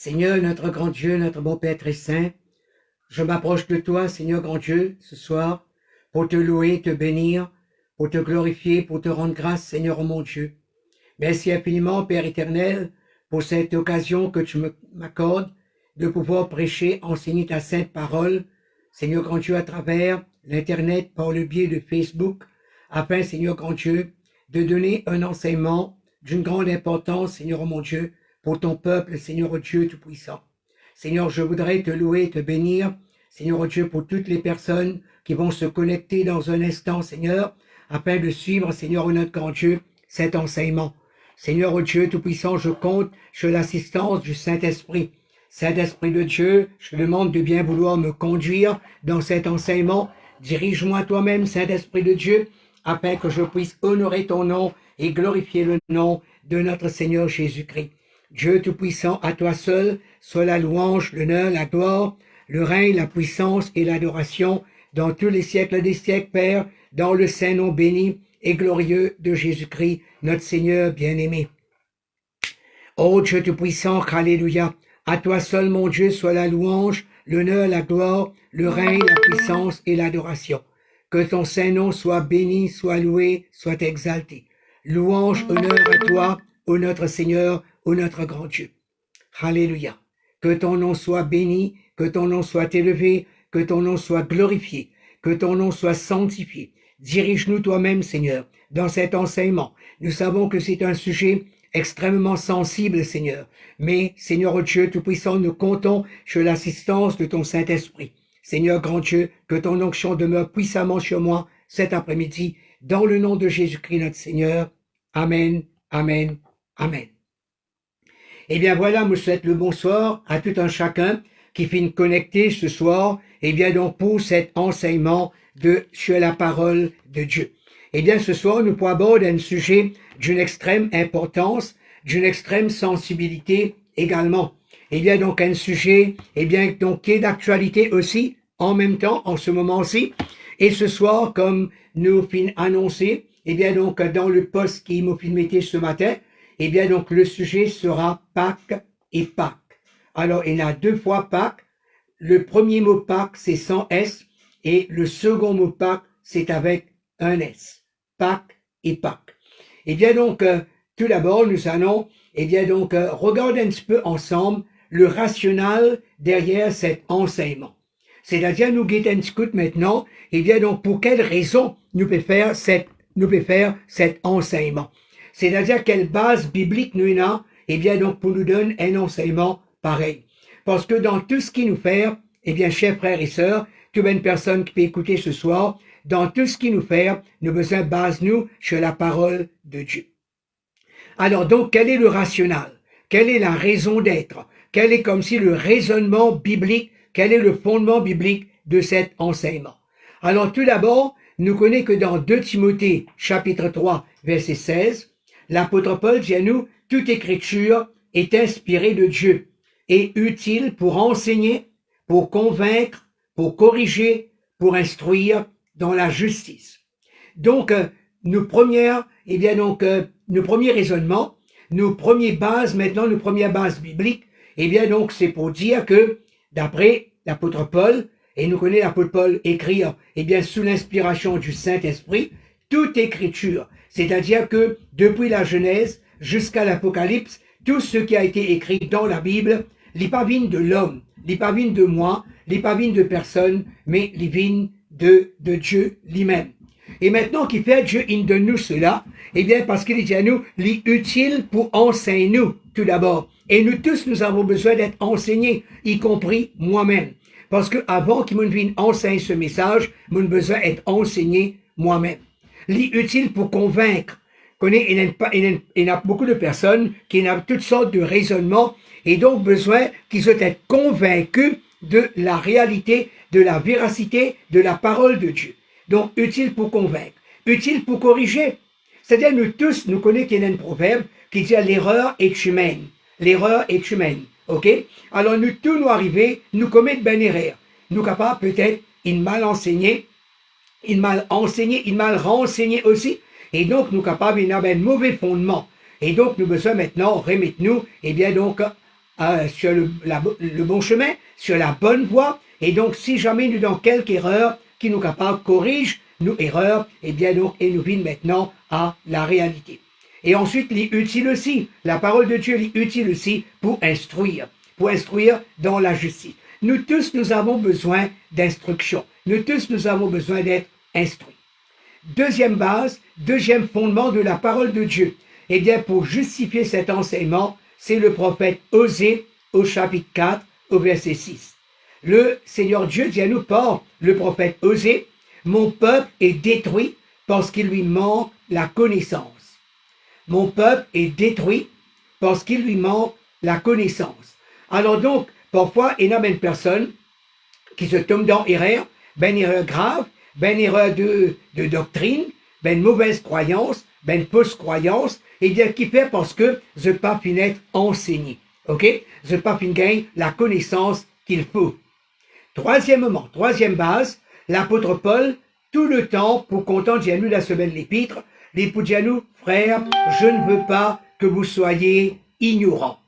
Seigneur, notre grand Dieu, notre bon Père très saint, je m'approche de toi, Seigneur grand Dieu, ce soir, pour te louer, te bénir, pour te glorifier, pour te rendre grâce, Seigneur mon Dieu. Merci infiniment, Père éternel, pour cette occasion que tu m'accordes de pouvoir prêcher, enseigner ta sainte parole, Seigneur grand Dieu, à travers l'Internet, par le biais de Facebook, afin, Seigneur grand Dieu, de donner un enseignement d'une grande importance, Seigneur mon Dieu, pour ton peuple, Seigneur Dieu Tout-Puissant. Seigneur, je voudrais te louer, te bénir, Seigneur Dieu, pour toutes les personnes qui vont se connecter dans un instant, Seigneur, afin de suivre, Seigneur notre grand Dieu, cet enseignement. Seigneur Dieu Tout-Puissant, je compte sur l'assistance du Saint-Esprit. Saint-Esprit de Dieu, je te demande de bien vouloir me conduire dans cet enseignement. Dirige-moi toi-même, Saint-Esprit de Dieu, afin que je puisse honorer ton nom et glorifier le nom de notre Seigneur Jésus-Christ. Dieu Tout-Puissant, à toi seul, soit la louange, l'honneur, la gloire, le règne, la puissance et l'adoration dans tous les siècles des siècles, Père, dans le saint nom béni et glorieux de Jésus-Christ, notre Seigneur bien-aimé. Ô Dieu Tout-Puissant, alléluia, à toi seul, mon Dieu, soit la louange, l'honneur, la gloire, le règne, la puissance et l'adoration. Que ton saint nom soit béni, soit loué, soit exalté. Louange, honneur à toi, ô notre Seigneur, ô notre grand Dieu. Alléluia. Que ton nom soit béni, que ton nom soit élevé, que ton nom soit glorifié, que ton nom soit sanctifié. Dirige-nous toi-même, Seigneur, dans cet enseignement. Nous savons que c'est un sujet extrêmement sensible, Seigneur. Mais, Seigneur Dieu Tout-Puissant, nous comptons sur l'assistance de ton Saint-Esprit. Seigneur grand Dieu, que ton onction demeure puissamment sur moi cet après-midi, dans le nom de Jésus-Christ notre Seigneur. Amen, amen, amen. Eh bien voilà, je vous souhaite le bonsoir à tout un chacun qui finit connecté ce soir, eh bien donc pour cet enseignement sur la parole de Dieu. Eh bien ce soir, nous pourrons aborder un sujet d'une extrême importance, d'une extrême sensibilité également. Eh bien donc un sujet, eh bien donc qui est d'actualité aussi, en même temps, en ce moment-ci. Et ce soir, comme nous finissons annoncé, eh bien donc dans le post qui m'a filmé ce matin, eh bien donc le sujet sera Pâques et Pâques. Alors il y en a deux fois Pâques. Le premier mot Pâques c'est sans S et le second mot Pâques c'est avec un S. Pâques et Pâques. Eh bien donc tout d'abord nous allons regarder un petit peu ensemble le rationnel derrière cet enseignement. C'est-à-dire nous guetter un petit coup maintenant. Eh bien donc pour quelle raison nous pouvons faire cet enseignement. C'est-à-dire quelle base biblique nous avons, eh bien donc pour nous donner un enseignement pareil. Parce que dans tout ce qui nous fait, eh bien chers frères et sœurs, toute une personne qui peut écouter ce soir, dans tout ce qui nous fait, nous besoin base nous sur la parole de Dieu. Alors donc quel est le rationnel? Quelle est la raison d'être? Quel est comme si le raisonnement biblique? Quel est le fondement biblique de cet enseignement? Alors tout d'abord, nous connaissons que dans 2 Timothée chapitre 3 verset 16, l'apôtre Paul dit à nous, toute écriture est inspirée de Dieu et utile pour enseigner, pour convaincre, pour corriger, pour instruire dans la justice. Donc, nos premiers raisonnements, nos premières bases bibliques, eh bien donc c'est pour dire que d'après l'apôtre Paul, et nous connaissons l'apôtre Paul écrire, eh bien sous l'inspiration du Saint-Esprit, toute écriture, c'est-à-dire que depuis la Genèse jusqu'à l'Apocalypse, tout ce qui a été écrit dans la Bible, les pas viennent de l'homme, les pas viennent de moi, les pas viennent de personne, mais les viennent de Dieu lui-même. Et maintenant qu'il fait Dieu in de nous cela, eh bien parce qu'il dit à nous, les utile pour enseigner nous, tout d'abord. Et nous tous, nous avons besoin d'être enseignés, y compris moi-même. Parce que avant qu'il me vienne enseigner ce message, mon besoin d'être enseigné moi-même. L'utile pour convaincre. Il y a beaucoup de personnes qui ont toutes sortes de raisonnements et donc besoin qu'ils soient être convaincus de la réalité, de la véracité, de la parole de Dieu. Donc, utile pour convaincre. Utile pour corriger. C'est-à-dire, nous tous, nous connaissons qu'il y a un proverbe qui dit l'erreur est humaine. L'erreur est humaine. OK? Alors, nous tous nous arrivons, nous commettons ben erreur. Nous capables peut-être, il mal enseigné, il mal renseigné aussi. Et donc, nous capables, il y a un mauvais fondement. Et donc, nous besoin maintenant, remettre-nous, eh bien donc, sur le bon chemin, sur la bonne voie. Et donc, si jamais nous dans quelque erreur qui nous capable corrige nos erreurs, et bien donc, et nous vient maintenant à la réalité. Et ensuite, il est utile aussi, la parole de Dieu est utile aussi pour instruire dans la justice. Nous tous, nous avons besoin d'instruction. Nous tous, nous avons besoin d'être instruits. Deuxième base, deuxième fondement de la parole de Dieu. Eh bien, pour justifier cet enseignement, c'est le prophète Osée au chapitre 4, au verset 6. Le Seigneur Dieu dit à nous par le prophète Osée, « Mon peuple est détruit parce qu'il lui manque la connaissance. » Mon peuple est détruit parce qu'il lui manque la connaissance. Alors donc, parfois, il y a une personne qui se tombe dans erreur, une erreur grave, une erreur de doctrine, une mauvaise croyance, une fausse croyance, et bien qui fait parce que je n'ai pas pu être enseigné. Ok? Je n'ai pas pu gagner la connaissance qu'il faut. Troisièmement, troisième base, l'apôtre Paul, tout le temps, pour content de nous la semaine de l'épître, les pour dire nous, frères, je ne veux pas que vous soyez ignorants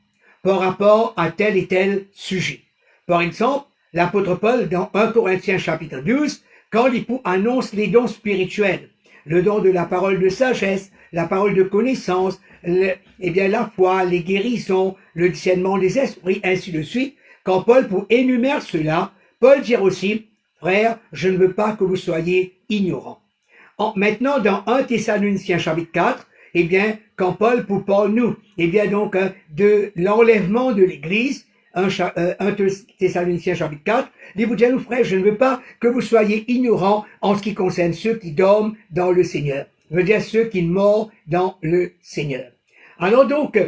par rapport à tel et tel sujet. Par exemple, l'apôtre Paul, dans 1 Corinthiens chapitre 12, quand il annonce les dons spirituels, le don de la parole de sagesse, la parole de connaissance, eh bien la foi, les guérisons, le discernement des esprits, ainsi de suite, quand Paul énumère cela, Paul dit aussi, frères, je ne veux pas que vous soyez ignorants. Maintenant, dans 1 Thessaloniciens chapitre 4, eh bien, quand Paul parle nous, eh bien donc de l'enlèvement de l'Église, 1 Thessaloniciens chapitre 4, il vous dit à nous, frères, je ne veux pas que vous soyez ignorants en ce qui concerne ceux qui dorment dans le Seigneur. Je veux dire ceux qui meurent dans le Seigneur. Alors donc,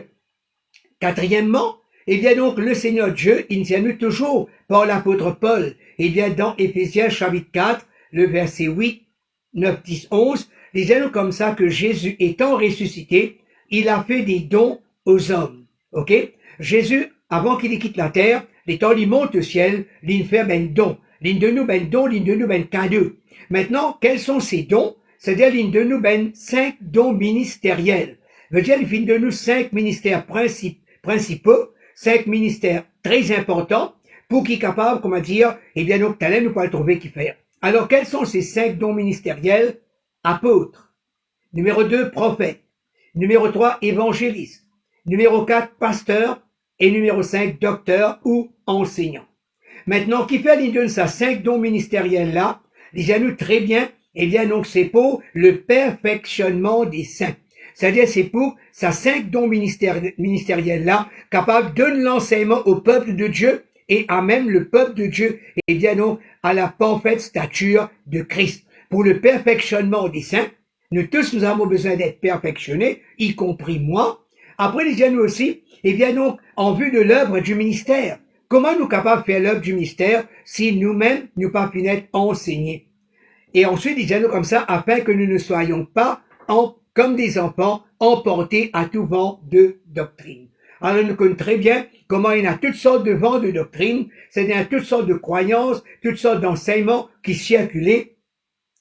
quatrièmement, eh bien donc le Seigneur Dieu, il nous nous toujours par l'apôtre Paul, eh bien dans Éphésiens chapitre 4, le verset 8, 9, 10, 11, disait-nous comme ça que Jésus étant ressuscité, il a fait des dons aux hommes. Ok? Jésus, avant qu'il quitte la terre, les temps il monte au ciel, il fait ben don. Il de nous ben don, il de nous ben cadeau. Maintenant, quels sont ces dons? C'est-à-dire, il de nous ben 5 dons ministériels. Veut dire, il fait de nous 5 ministères principaux, 5 ministères très importants, pour qu'il est capable, comment dire, eh bien donc, talent nous pas le trouver qui faire. Alors, quels sont ces 5 dons ministériels? Apôtre. Numéro 2, prophète. Numéro 3, évangéliste. Numéro 4, pasteur. Et numéro 5, docteur ou enseignant. Maintenant, qui fait l'idée de ces 5 dons ministériels-là? Disons-nous très bien, eh bien donc c'est pour le perfectionnement des saints. C'est-à-dire c'est pour ces 5 dons ministériels-là, capables de donner l'enseignement au peuple de Dieu et à même le peuple de Dieu, et bien donc à la parfaite stature de Christ. Pour le perfectionnement des saints, nous tous nous avons besoin d'être perfectionnés, y compris moi. Après, disons-nous aussi, et bien donc en vue de l'œuvre du ministère. Comment nous capables de faire l'œuvre du ministère si nous-mêmes nous pas pu être enseignés? Et ensuite, disons-nous comme ça, afin que nous ne soyons pas comme des enfants emportés à tout vent de doctrine. Alors nous connaissons très bien comment il y a toutes sortes de vents de doctrine, c'est-à-dire toutes sortes de croyances, toutes sortes d'enseignements qui circulaient.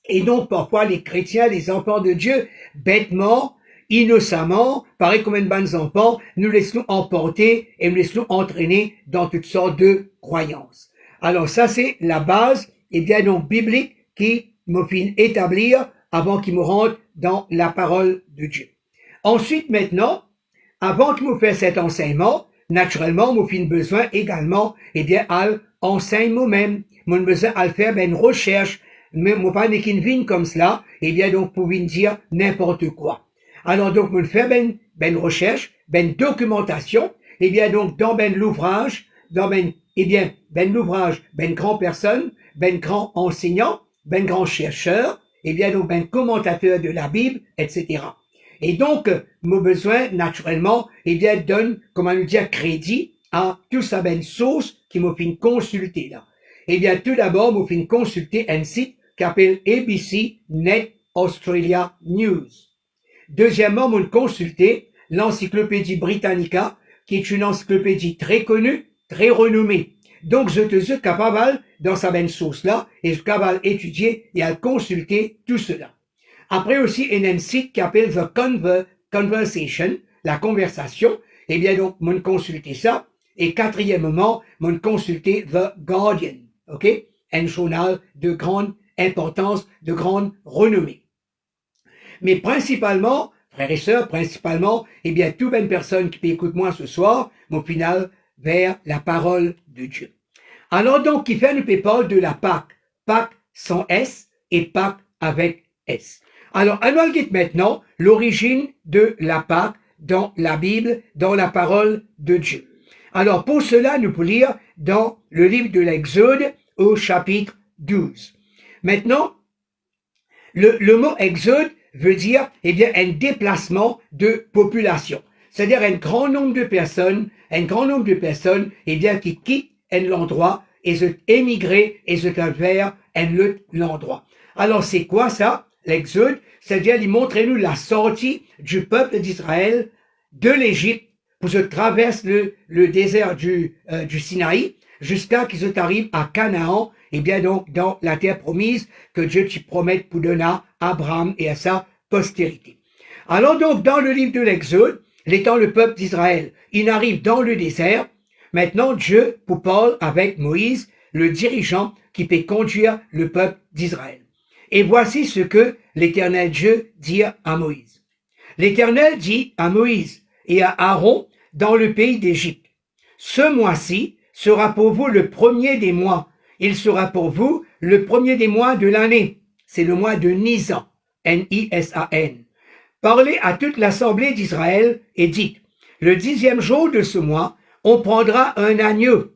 Et donc parfois les chrétiens, les enfants de Dieu, bêtement, innocemment, pareil comme une bonne enfants, nous laissons emporter et nous laissons entraîner dans toutes sortes de croyances. Alors ça c'est la base, et bien donc biblique, qui me fait établir avant qu'il me rentre dans la parole de Dieu. Ensuite maintenant, avant qu'il me fasse cet enseignement, naturellement, me fait besoin également, eh bien, à enseigner moi-même. Mon besoin à faire une recherche, mais moi pas qu'une vigne comme cela, eh bien donc pour venir dire n'importe quoi. Alors donc, me faire ben recherche, ben documentation, eh bien donc dans ben l'ouvrage, dans ben l'ouvrage, ben grand personne, ben grand enseignant, ben grand chercheur, eh bien donc ben commentateur de la Bible, etc. Et donc, mon besoin, naturellement, eh bien, donne, comment nous dire, crédit à tout ça ben source qui m'a fait consulter là. Eh bien, tout d'abord, m'a fait consulter un site qui s'appelle ABC Net Australia News. Deuxièmement, m'a consulté l'encyclopédie Britannica, qui est une encyclopédie très connue, très renommée. Donc, je te suis capable, dans sa ben source là, et je suis capable d'étudier et à consulter tout cela. Après aussi, il y a un site qui s'appelle The Conversation, la conversation. Eh bien, donc, on consulter ça. Et quatrièmement, m'ont consulté The Guardian, ok? Un journal de grande importance, de grande renommée. Mais principalement, frères et sœurs, principalement, eh bien, toute une personne qui écoute moi ce soir, mon final, vers la parole de Dieu. Alors donc, qui fait le parle de la Pâque, Pâque sans S et Pâque avec S. Alors, allons maintenant l'origine de la Pâque dans la Bible, dans la parole de Dieu. Alors, pour cela, nous pouvons lire dans le livre de l'Exode au chapitre 12. Maintenant, le mot Exode veut dire, eh bien, un déplacement de population. C'est-à-dire un grand nombre de personnes, eh bien, qui quittent un endroit et se émigrer et se vers un autre endroit. Alors, c'est quoi ça? L'Exode, c'est-à-dire, il montre-nous la sortie du peuple d'Israël de l'Égypte pour se traverser le désert du Sinaï jusqu'à qu'ils arrivent à Canaan, et bien donc dans la terre promise que Dieu te promet pour donner à Abraham et à sa postérité. Alors donc dans le livre de l'Exode, étant le peuple d'Israël, il arrive dans le désert. Maintenant Dieu pour parler avec Moïse, le dirigeant qui peut conduire le peuple d'Israël. Et voici ce que l'Éternel Dieu dit à Moïse. L'Éternel dit à Moïse et à Aaron dans le pays d'Égypte, ce mois-ci sera pour vous le premier des mois. Il sera pour vous le premier des mois de l'année. C'est le mois de Nisan, N-I-S-A-N. Parlez à toute l'assemblée d'Israël et dites, le 10e jour de ce mois, on prendra un agneau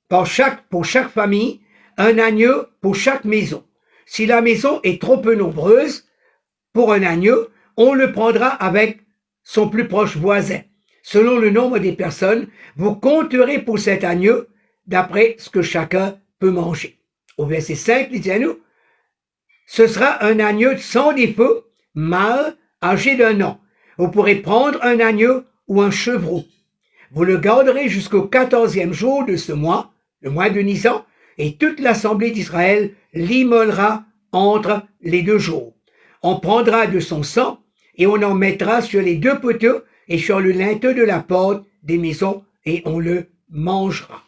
pour chaque famille, un agneau pour chaque maison. Si la maison est trop peu nombreuse pour un agneau, on le prendra avec son plus proche voisin. Selon le nombre des personnes, vous compterez pour cet agneau d'après ce que chacun peut manger. Au verset 5, il dit à nous, ce sera un agneau sans défaut, mâle, âgé d'1 an. Vous pourrez prendre un agneau ou un chevreau. Vous le garderez jusqu'au 14e jour de ce mois, le mois de Nisan, et toute l'assemblée d'Israël l'immolera entre les 2 jours. On prendra de son sang et on en mettra sur les 2 poteaux et sur le linteau de la porte des maisons et on le mangera.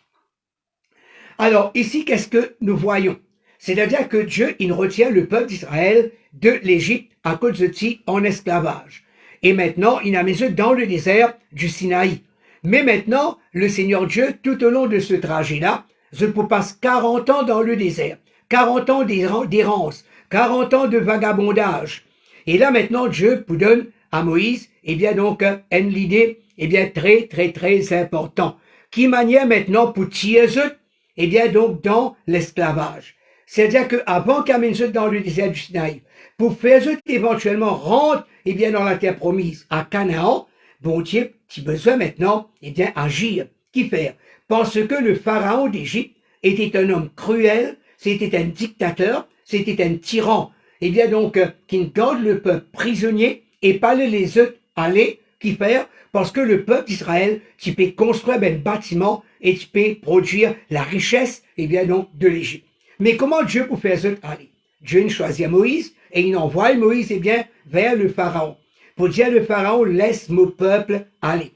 Alors ici, qu'est-ce que nous voyons? C'est-à-dire que Dieu, il retient le peuple d'Israël de l'Égypte à cause de ci en esclavage. Et maintenant, il a mis eux dans le désert du Sinaï. Mais maintenant, le Seigneur Dieu, tout au long de ce trajet-là, je passe 40 ans dans le désert, 40 ans d'errance, 40 ans de vagabondage. Et là maintenant, Dieu vous donne à Moïse, eh bien donc, une idée, eh bien très, très, très important. Qui manière maintenant pour tirer eux, eh bien donc dans l'esclavage. C'est-à-dire qu'avant qu'amène eux dans le désert du Sinaï, pour faire eux éventuellement rentrer, eh bien dans la terre promise à Canaan, bon Dieu, tu as besoin maintenant, eh bien agir. Qui faire? Parce que le pharaon d'Égypte était un homme cruel, c'était un dictateur, c'était un tyran. Eh bien donc, qui garde le peuple prisonnier et pas les autres aller, qui faire? Parce que le peuple d'Israël, tu peux construire un bâtiment et tu peux produire la richesse, eh bien donc, de l'Égypte. Mais comment Dieu peut faire ça aller? Dieu choisit Moïse et il envoie Moïse, eh bien, vers le pharaon. Pour dire le pharaon, laisse mon peuple aller.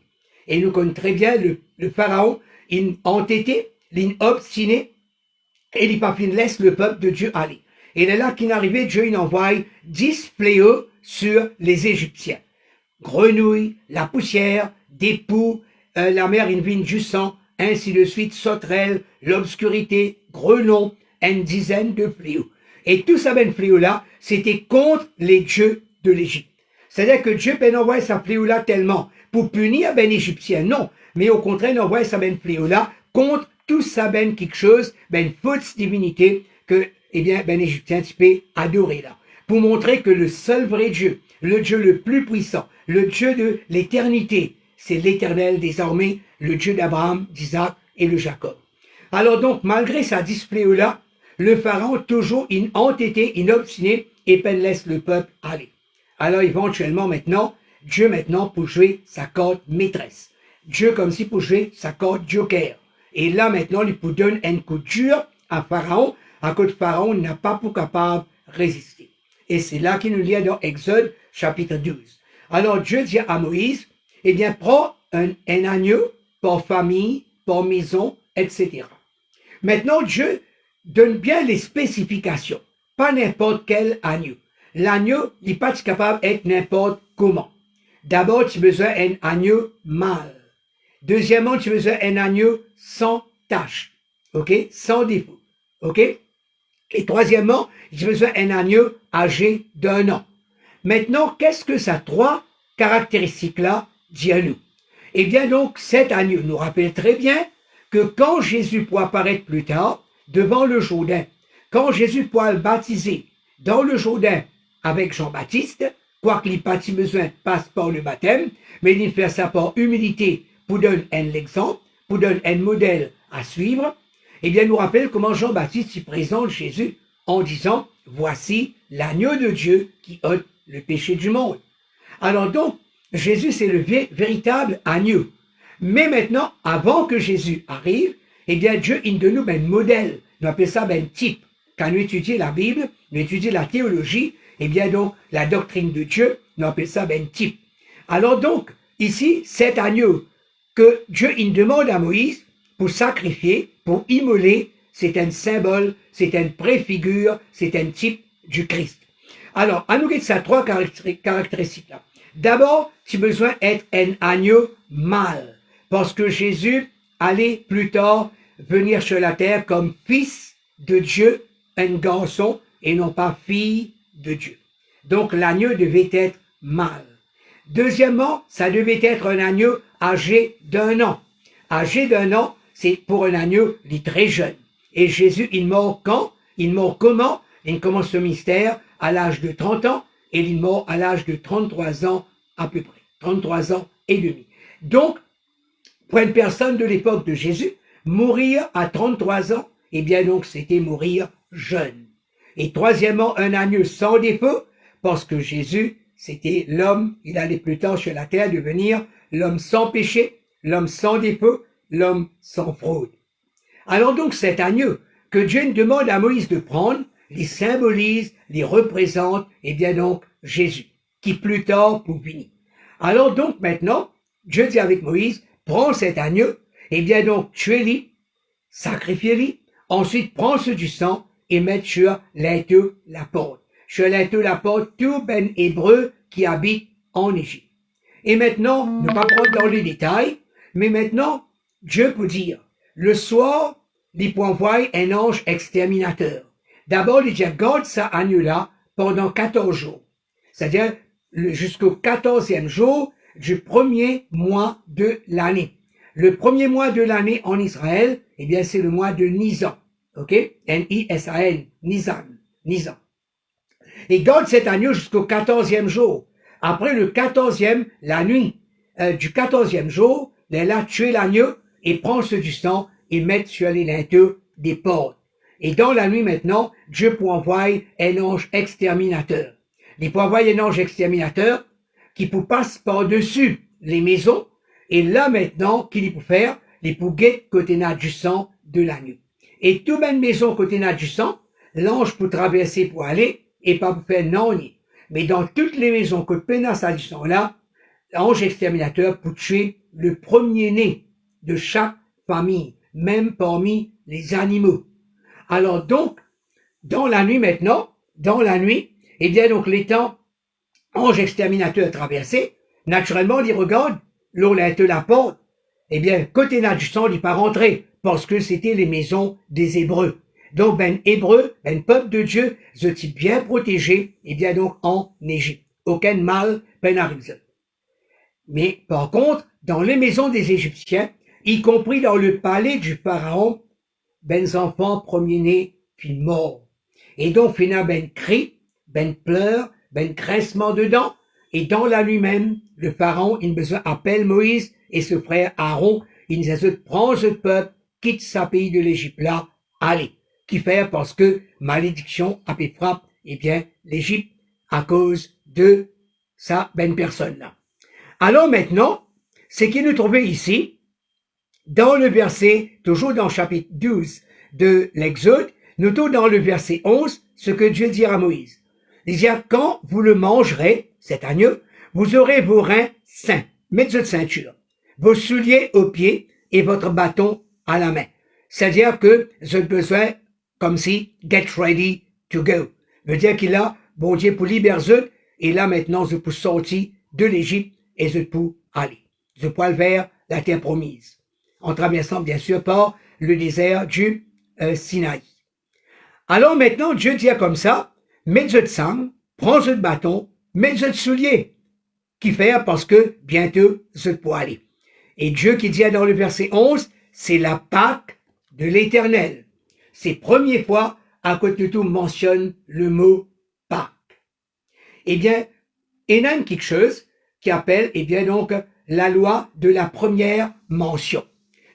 Et nous connaissons très bien le pharaon, il est entêté, il est obstiné, et il pas laisse le peuple de Dieu aller. Et là qu'il est arrivé, Dieu il envoie 10 fléaux sur les Égyptiens. Grenouilles, la poussière, des poux, la mer il vient du sang, ainsi de suite, sauterelles, l'obscurité, grelons, une dizaine de fléaux. Et tout ça, ben fléau-là, c'était contre les dieux de l'Égypte. C'est-à-dire que Dieu ben envoie sa fléau-là tellement pour punir ben Égyptien, non, mais au contraire, il envoie sa ben fléau-là contre tout ça ben quelque chose, ben fausse divinité que, eh bien, ben Égyptien tu peux adorer là. Pour montrer que le seul vrai Dieu, le Dieu le plus puissant, le Dieu de l'éternité, c'est l'Éternel désormais, le Dieu d'Abraham, d'Isaac et de Jacob. Alors donc, malgré sa displéo-là, le pharaon toujours entêté, inobstiné, et peine laisse le peuple aller. Alors éventuellement maintenant, Dieu maintenant pour jouer sa corde maîtresse. Dieu comme si pour jouer sa corde joker. Et là maintenant, il peut donner un coup dur à Pharaon, à cause Pharaon n'a pas pour capable résister. Et c'est là qu'il nous lit dans Exode chapitre 12. Alors Dieu dit à Moïse, eh bien prends un agneau par famille, par maison, etc. Maintenant, Dieu donne bien les spécifications, pas n'importe quel agneau. L'agneau n'est pas capable d'être n'importe comment. D'abord, tu as besoin d'un agneau mâle. Deuxièmement, tu as besoin d'un agneau sans tache, ok, sans défaut, ok. Et troisièmement, tu as besoin d'un agneau âgé d'1 an. Maintenant, qu'est-ce que ces trois caractéristiques-là dit à nous? Eh bien donc, cet agneau nous rappelle très bien que quand Jésus pourra apparaître plus tard devant le Jourdain, quand Jésus pourra le baptiser dans le Jourdain avec Jean-Baptiste, quoique il pas besoin passe par le baptême, mais il fait ça par humilité pour donner un exemple, pour donner un modèle à suivre, eh bien nous rappelle comment Jean-Baptiste y présente Jésus en disant « Voici l'agneau de Dieu qui ôte le péché du monde ». Alors donc, Jésus c'est le véritable agneau. Mais maintenant, avant que Jésus arrive, eh bien Dieu il donne nous un modèle, nous appelle ça un type. Quand nous étudions la Bible, nous étudions la théologie, eh bien donc la doctrine de Dieu, nous appelle ça un type. Alors donc, ici, cet agneau que Dieu il demande à Moïse pour sacrifier, pour immoler, c'est un symbole, c'est une préfigure, c'est un type du Christ. Alors, à nous, ça trois caractéristiques-là. D'abord, tu as besoin d'être un agneau mâle, parce que Jésus allait plus tard venir sur la terre comme fils de Dieu, un garçon, et non pas fille de Dieu. Donc, l'agneau devait être mâle. Deuxièmement, ça devait être un agneau âgé d'1 an. Âgé d'1 an, c'est pour un agneau, il est très jeune. Et Jésus, il mort quand? Il mort comment? Il commence ce mystère à l'âge de 30 ans et il mort à l'âge de 33 ans à peu près. 33 ans et demi. Donc, pour une personne de l'époque de Jésus, mourir à 33 ans, eh bien donc c'était mourir jeune. Et troisièmement, un agneau sans défaut, parce que Jésus, c'était l'homme, il allait plus tard sur la terre devenir l'homme sans péché, l'homme sans défaut, l'homme sans fraude. Alors donc cet agneau que Dieu demande à Moïse de prendre, les symbolise, les représente, et bien donc Jésus, qui plus tard pour venir. Alors donc maintenant, Dieu dit avec Moïse, prends cet agneau, et bien donc tuez-le, sacrifiez-le, ensuite prends ce du sang et mets sur linteau la porte. Sur linteau la porte, tout ben hébreu qui habite en Égypte. Et maintenant, ne pas prendre dans les détails, mais maintenant, Dieu peut dire, le soir, il peut envoyer un ange exterminateur. D'abord, il dit, garde ça agneau-là pendant 14 jours. C'est-à-dire, jusqu'au 14e jour du premier mois de l'année. Le premier mois de l'année en Israël, eh bien, c'est le mois de Nisan. OK? N-I-S-A-N. Nisan. Nisan. Et garde cet agneau jusqu'au 14e jour. Après le 14e, la nuit du 14e jour, là, tuer l'agneau et prendre ce du sang et mettre sur les linteaux des portes. Et dans la nuit maintenant, Dieu peut envoyer un ange exterminateur. Il peut envoyer un ange exterminateur qui peut passer par-dessus les maisons. Et là maintenant, qu'il peut faire, il peut guetter côté du sang de l'agneau. Et toute une maison côté du sang, l'ange peut traverser pour aller et pas pour faire non. Mais dans toutes les maisons que pénal du sang là, l'ange exterminateur peut tuer le premier-né de chaque famille, même parmi les animaux. Alors donc, dans la nuit maintenant, dans la nuit, eh bien donc l'étant ange exterminateur traversé, naturellement, il regarde, l'eau la porte, eh bien, côté du sang, il n'est pas rentré, parce que c'était les maisons des Hébreux. Donc, ben Hébreux, ben peuple de Dieu, je suis bien protégé, eh bien donc en Égypte. Aucun mal, ben arrive. Mais par contre, dans les maisons des Égyptiens, y compris dans le palais du pharaon, ben enfants premiers-nés, puis morts. Et donc, finalement, ben cri, ben pleure, ben grincement de dents, et dans la nuit même, le pharaon, il besoin appelle Moïse et ce frère Aaron, il nous dit, prends ce peuple, quitte sa pays de l'Égypte là, allez. Qui fait parce que malédiction a fait frappe, eh bien, l'Égypte à cause de sa ben personne là. Alors maintenant, ce qui nous trouvait ici, dans le verset, toujours dans le chapitre 12 de l'Exode, nous trouvons dans le verset 11, ce que Dieu dit à Moïse. Il dit, quand vous le mangerez, cet agneau, vous aurez vos reins sains, mettez votre ceinture, vos souliers aux pieds, et votre bâton à la main. C'est-à-dire que vous avez besoin, comme si, get ready to go. Veut dire qu'il a, bon Dieu, pour libérer, et là maintenant, je peux sortir de l'Égypte et je peux aller. Je peux aller vers la terre promise. En traversant, bien sûr, par le désert du Sinaï. Alors maintenant, Dieu dit comme ça, mettez votre sang, prenez votre bâton, mettez votre soulier. Qui faire parce que bientôt, je peux aller. Et Dieu qui dit dans le verset 11, c'est la Pâque de l'Éternel. C'est la première fois à côté de tout mentionne le mot Pâque. Eh bien, il y a quelque chose qui appelle, eh bien donc, la loi de la première mention.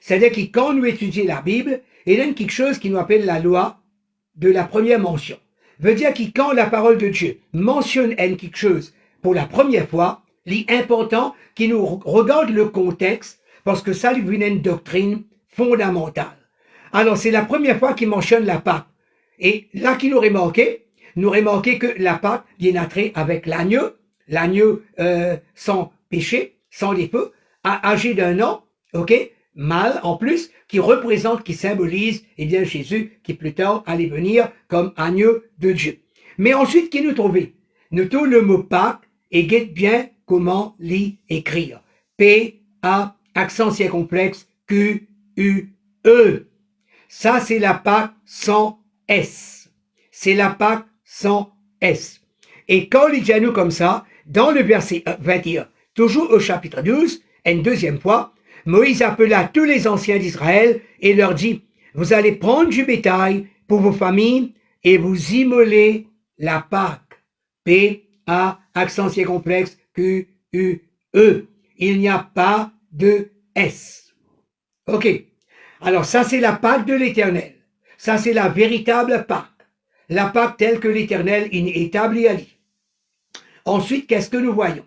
C'est-à-dire que quand nous étudions la Bible, il y a quelque chose qui nous appelle la loi de la première mention. Veut dire que quand la parole de Dieu mentionne quelque chose pour la première fois, l'important qu'il nous regarde le contexte parce que ça lui vient une doctrine fondamentale. Alors c'est la première fois qu'il mentionne la Pâque. Et là qu'il nous remarqué que la Pâque vient à trait avec l'agneau sans péché, sans défaut, âgé d'un an, ok, mâle en plus, qui représente, qui symbolise, eh bien Jésus qui plus tard allait venir comme agneau de Dieu. Mais ensuite, qui nous trouvait? Nous trouvons le mot Pâque et guette bien comment l'y écrire. P-A, accent circonflexe, Q-U-E. Ça, c'est la Pâque sans S. C'est la Pâque sans S. Et quand il dit à nous comme ça, dans le verset 21, toujours au chapitre 12, une deuxième fois, Moïse appela tous les anciens d'Israël et leur dit, vous allez prendre du bétail pour vos familles et vous immoler la Pâque. P-A, accent circonflexe, Q-U-E. Il n'y a pas de S. Ok. Alors ça, c'est la Pâque de l'Éternel. Ça, c'est la véritable Pâque. La Pâque telle que l'Éternel établit à lui. Ensuite, qu'est-ce que nous voyons?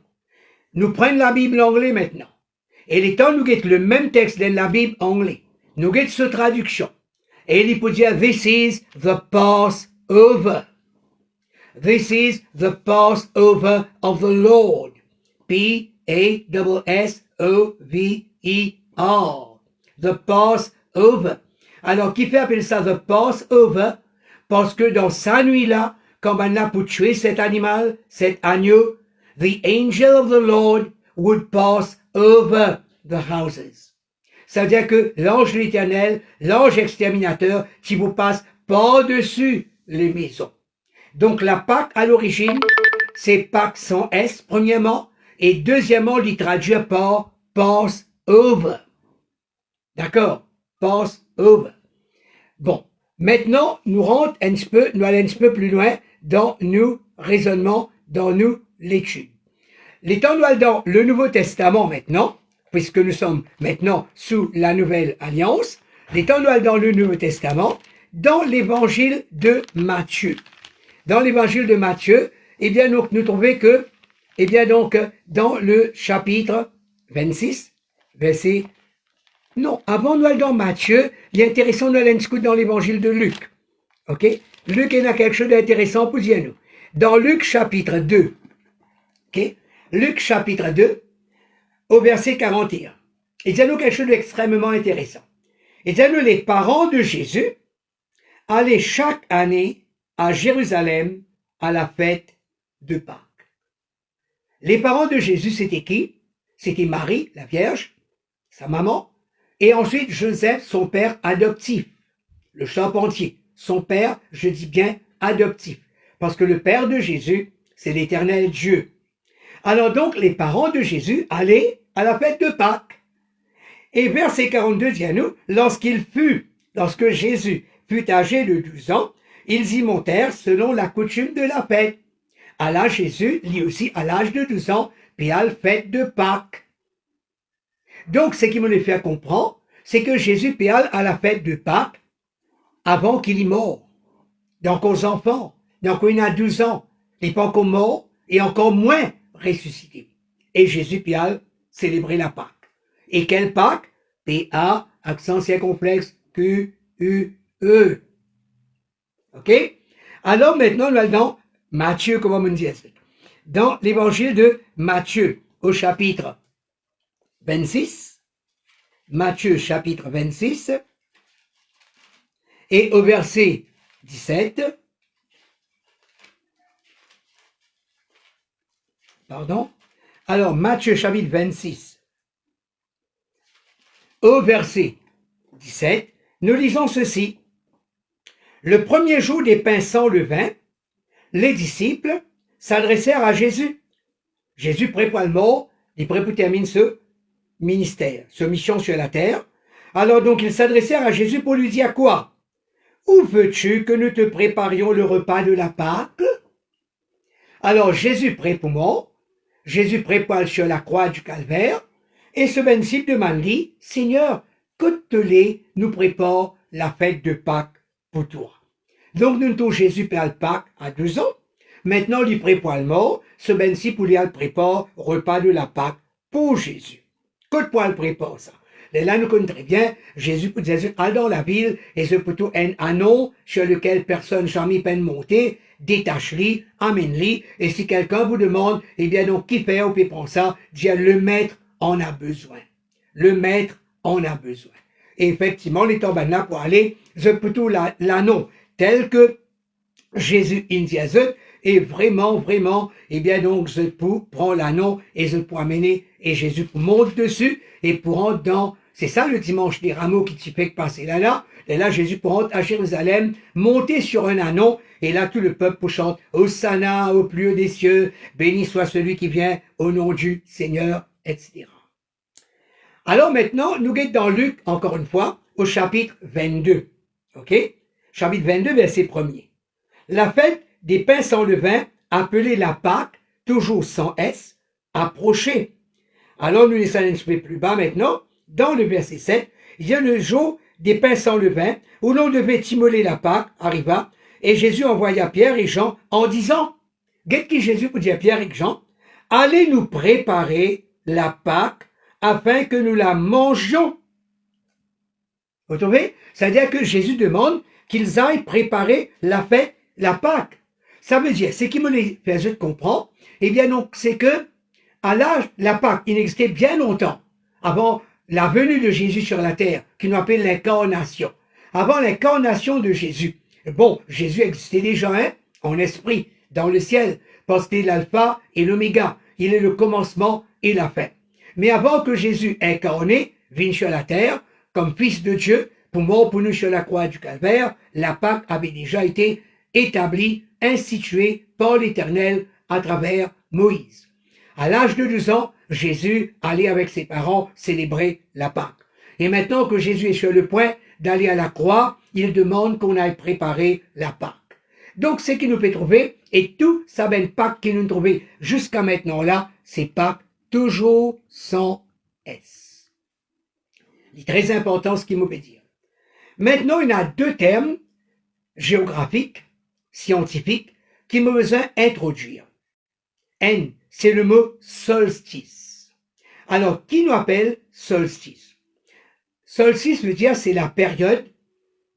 Nous prenons la Bible anglais maintenant. Et les temps, nous guettons le même texte de la Bible anglais. Nous guettons cette traduction. Et il peut dire, this is the Passover. This is the Passover of the Lord. P-A-S-S-O-V-E-R. The Passover. Alors, qui fait appeler ça the Passover? Parce que dans sa nuit-là, quand on a pour tuer cet animal, cet agneau, the angel of the Lord would pass over the houses. Ça veut dire que l'ange de l'Éternel, l'ange exterminateur, qui vous passe par-dessus les maisons. Donc la Pâque à l'origine, c'est Pâque sans S, premièrement, et deuxièmement, il traduit par Passover. D'accord? Passover. Bon, maintenant, nous allons un petit peu plus loin dans nos raisonnements, dans nos lectures. Les temps nous allons dans le Nouveau Testament maintenant, puisque nous sommes maintenant sous la Nouvelle Alliance. Les temps nous allons dans le Nouveau Testament, dans l'Évangile de Matthieu. Dans l'Évangile de Matthieu, eh bien, nous trouvons que, eh bien, donc, dans le chapitre 26, verset, non, avant nous allons dans Matthieu, il est intéressant de aller dans l'Évangile de Luc. Ok? Luc, il y a quelque chose d'intéressant pour dire nous. Dans Luc chapitre 2, ok? Luc chapitre 2, au verset 41. Il dit à nous quelque chose d'extrêmement intéressant. Il dit à nous, les parents de Jésus allaient chaque année à Jérusalem à la fête de Pâques. Les parents de Jésus, c'était qui? C'était Marie, la Vierge, sa maman, et ensuite Joseph, son père adoptif, le charpentier. Son père, je dis bien adoptif, parce que le père de Jésus, c'est l'Éternel Dieu. Alors donc, les parents de Jésus allaient à la fête de Pâques. Et verset 42 dit à nous, lorsque Jésus fut âgé de 12 ans, ils y montèrent selon la coutume de la fête. À l'âge Jésus, lui aussi à l'âge de 12 ans, puis à la fête de Pâques. Donc, ce qui me le fait comprendre, c'est que Jésus puis à la fête de Pâques avant qu'il y mort. Donc, aux enfants, donc il a 12 ans, il n'est pas encore mort et encore moins ressuscité. Et Jésus puis célébrer la Pâque. Et quelle Pâque? P-A, accent circonflexe, Q-U-E. OK? Alors maintenant, nous allons dans Matthieu, comment on dit ça? Dans l'évangile de Matthieu, au chapitre 26, Matthieu chapitre 26 et au verset 17, pardon, alors Matthieu chapitre 26 au verset 17, nous lisons ceci. Le premier jour des pains sans levain, les disciples s'adressèrent à Jésus. Jésus prépare le mort, il prépare termine ce ministère, ce mission sur la terre. Alors donc ils s'adressèrent à Jésus pour lui dire quoi? Où veux-tu que nous te préparions le repas de la Pâque? Alors Jésus prépare mort, Jésus prépare sur la croix du calvaire, et ce disciple demande lui, Seigneur, que te nous prépare la fête de Pâques pour toi? Donc nous avons Jésus pour le Pâques à 2 ans. Maintenant, il prépare le mort, ce disciple lui prépare le repas de la Pâque pour Jésus. Que le prépare ça? Et là, nous connaissons très bien, Jésus disait, allez dans la ville, et c'est plutôt un anneau sur lequel personne jamais peine monter, détache-le, amène-le, et si quelqu'un vous demande, eh bien donc, qui fait, on peut prendre ça, dire, le maître en a besoin. Le maître en a besoin. Et effectivement, les tombes là pour aller, c'est plutôt l'anneau, tel que Jésus indiase, et vraiment, eh bien donc, je prends l'anneau et je peux amener, et Jésus monte dessus, et pour rentrer dans, c'est ça le dimanche des rameaux qui t'y fait passer là, et là Jésus pour rentrer à Jérusalem, monter sur un anneau, et là tout le peuple chante, Hosanna au plus haut des cieux, béni soit celui qui vient au nom du Seigneur, etc. Alors maintenant, nous sommes dans Luc, encore une fois, au chapitre 22, ok? Chapitre 22, verset 1er. La fête des pains sans levain, appelée la Pâque, toujours sans S, approchait. Alors nous laissons un petit peu plus bas maintenant, dans le verset 7, il y a le jour des pains sans levain, où l'on devait immoler la Pâque, arriva, et Jésus envoya Pierre et Jean en disant, qu'est-ce que Jésus pour dire Pierre et Jean, allez nous préparer la Pâque, afin que nous la mangions. Vous trouvez? C'est-à-dire que Jésus demande qu'ils aillent préparer la fête, la Pâque. Ça veut dire, c'est qui me les fait comprendre, eh bien donc c'est que à l'âge, la Pâque, il existait bien longtemps, avant la venue de Jésus sur la terre, qui nous appelle l'incarnation. Avant l'incarnation de Jésus. Bon, Jésus existait déjà, hein, en esprit, dans le ciel, parce qu'il est l'alpha et l'oméga. Il est le commencement et la fin. Mais avant que Jésus incarné vienne sur la terre, comme fils de Dieu, pour mort pour nous sur la croix du calvaire, la Pâque avait déjà été établie, instituée par l'Éternel à travers Moïse. À l'âge de 2 ans, Jésus allait avec ses parents célébrer la Pâque. Et maintenant que Jésus est sur le point d'aller à la croix, il demande qu'on aille préparer la Pâque. Donc, ce qui nous fait trouver, et tout ça belle Pâque qui nous trouve jusqu'à maintenant là, c'est Pâque toujours sans S. C'est très important ce qu'il me fait dire. Maintenant, il y a 2 termes géographiques, scientifiques, qui me besoin d'introduire. N, c'est le mot solstice. Alors, qui nous appelle solstice? Solstice veut dire c'est la période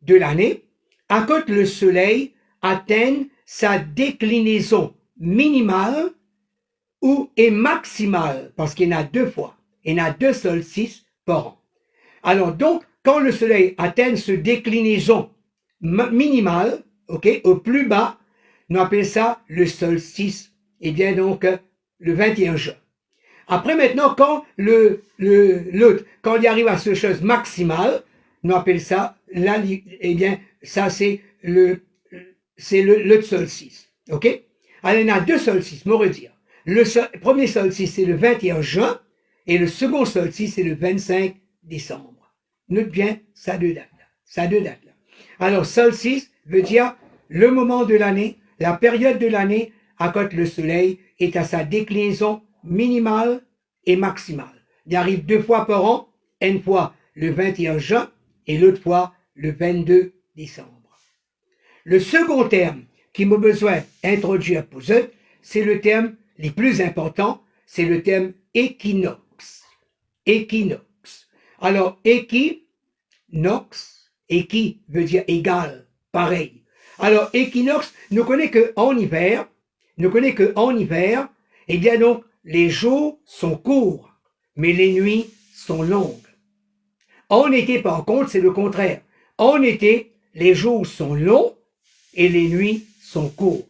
de l'année à quand le soleil atteint sa déclinaison minimale ou est maximale, parce qu'il y en a 2 fois. Il y en a 2 solstices par an. Alors donc, quand le soleil atteint sa déclinaison minimale, ok, au plus bas, nous appelons ça le solstice, et bien donc le 21 juin. Après maintenant, quand quand il arrive à ce chose maximale, nous appelons ça, là, eh bien, ça c'est le solstice, ok? Alors il y en a 2 solstices, me redire. Le premier solstice, c'est le 21 juin, et le second solstice, c'est le 25 décembre. Note bien, ça 2 dates là. Ça 2 dates là. Alors, solstice veut dire le moment de l'année, la période de l'année à quand le soleil est à sa déclinaison minimale et maximale. Il arrive 2 fois par an, une fois le 21 juin et l'autre fois le 22 décembre. Le second terme qui m'a besoin d'introduire pour eux, c'est le terme le plus important, c'est le terme équinoxe. Équinoxe. Alors, équinoxe, équi veut dire égal, pareil. Alors, équinoxe, nous connaissons qu'en hiver, eh bien donc, les jours sont courts, mais les nuits sont longues. En été, par contre, c'est le contraire. En été, les jours sont longs et les nuits sont courtes.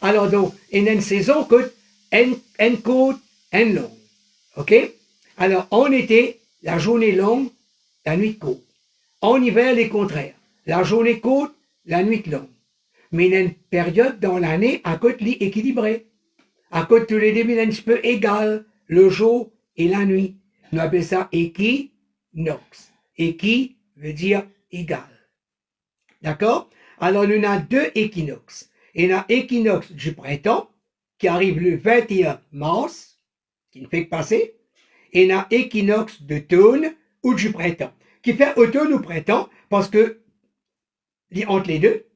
Alors donc, in une saison que en courte, en longue. OK? Alors, en été, la journée longue, la nuit courte. En hiver, les contraires. La journée courte, la nuit longue. Mais il y a une période dans l'année à côté équilibrée. À côté tous les deux, il y a un petit peu égal, le jour et la nuit. Nous appelons ça équinoxe. Équi veut dire égal. D'accord? Alors, nous avons deux équinoxes. Il y a l'équinoxe du printemps, qui arrive le 21 mars, qui ne fait que passer, et il y a l'équinoxe d'automne ou du printemps, qui fait automne ou printemps, parce que, entre les deux,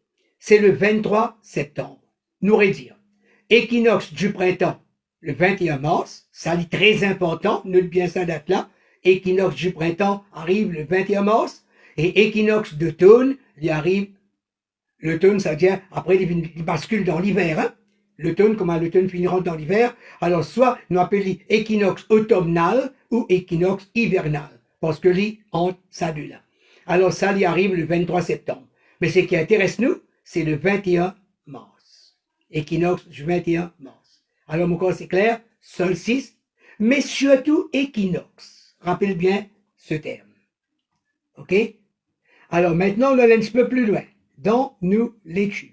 c'est le 23 septembre. Nous dire. Équinoxe du printemps, le 21 mars, ça est très important, note bien ça date là. Équinoxe du printemps arrive le 21 mars, et équinoxe d'automne, il arrive, l'automne, ça veut dire, après, il bascule dans l'hiver, hein. L'automne, comment l'automne finira dans l'hiver, alors soit nous appelons équinoxe automnal ou équinoxe hivernal, parce que lui, entre ça deux là. Alors ça, il arrive le 23 septembre. Mais ce qui intéresse nous, c'est le 21 mars. Équinoxe du 21 mars. Alors, mon corps, c'est clair, solstice, mais surtout équinoxe. Rappelle bien ce terme. OK? Alors, maintenant, on va aller un petit peu plus loin, dans nous l'étude.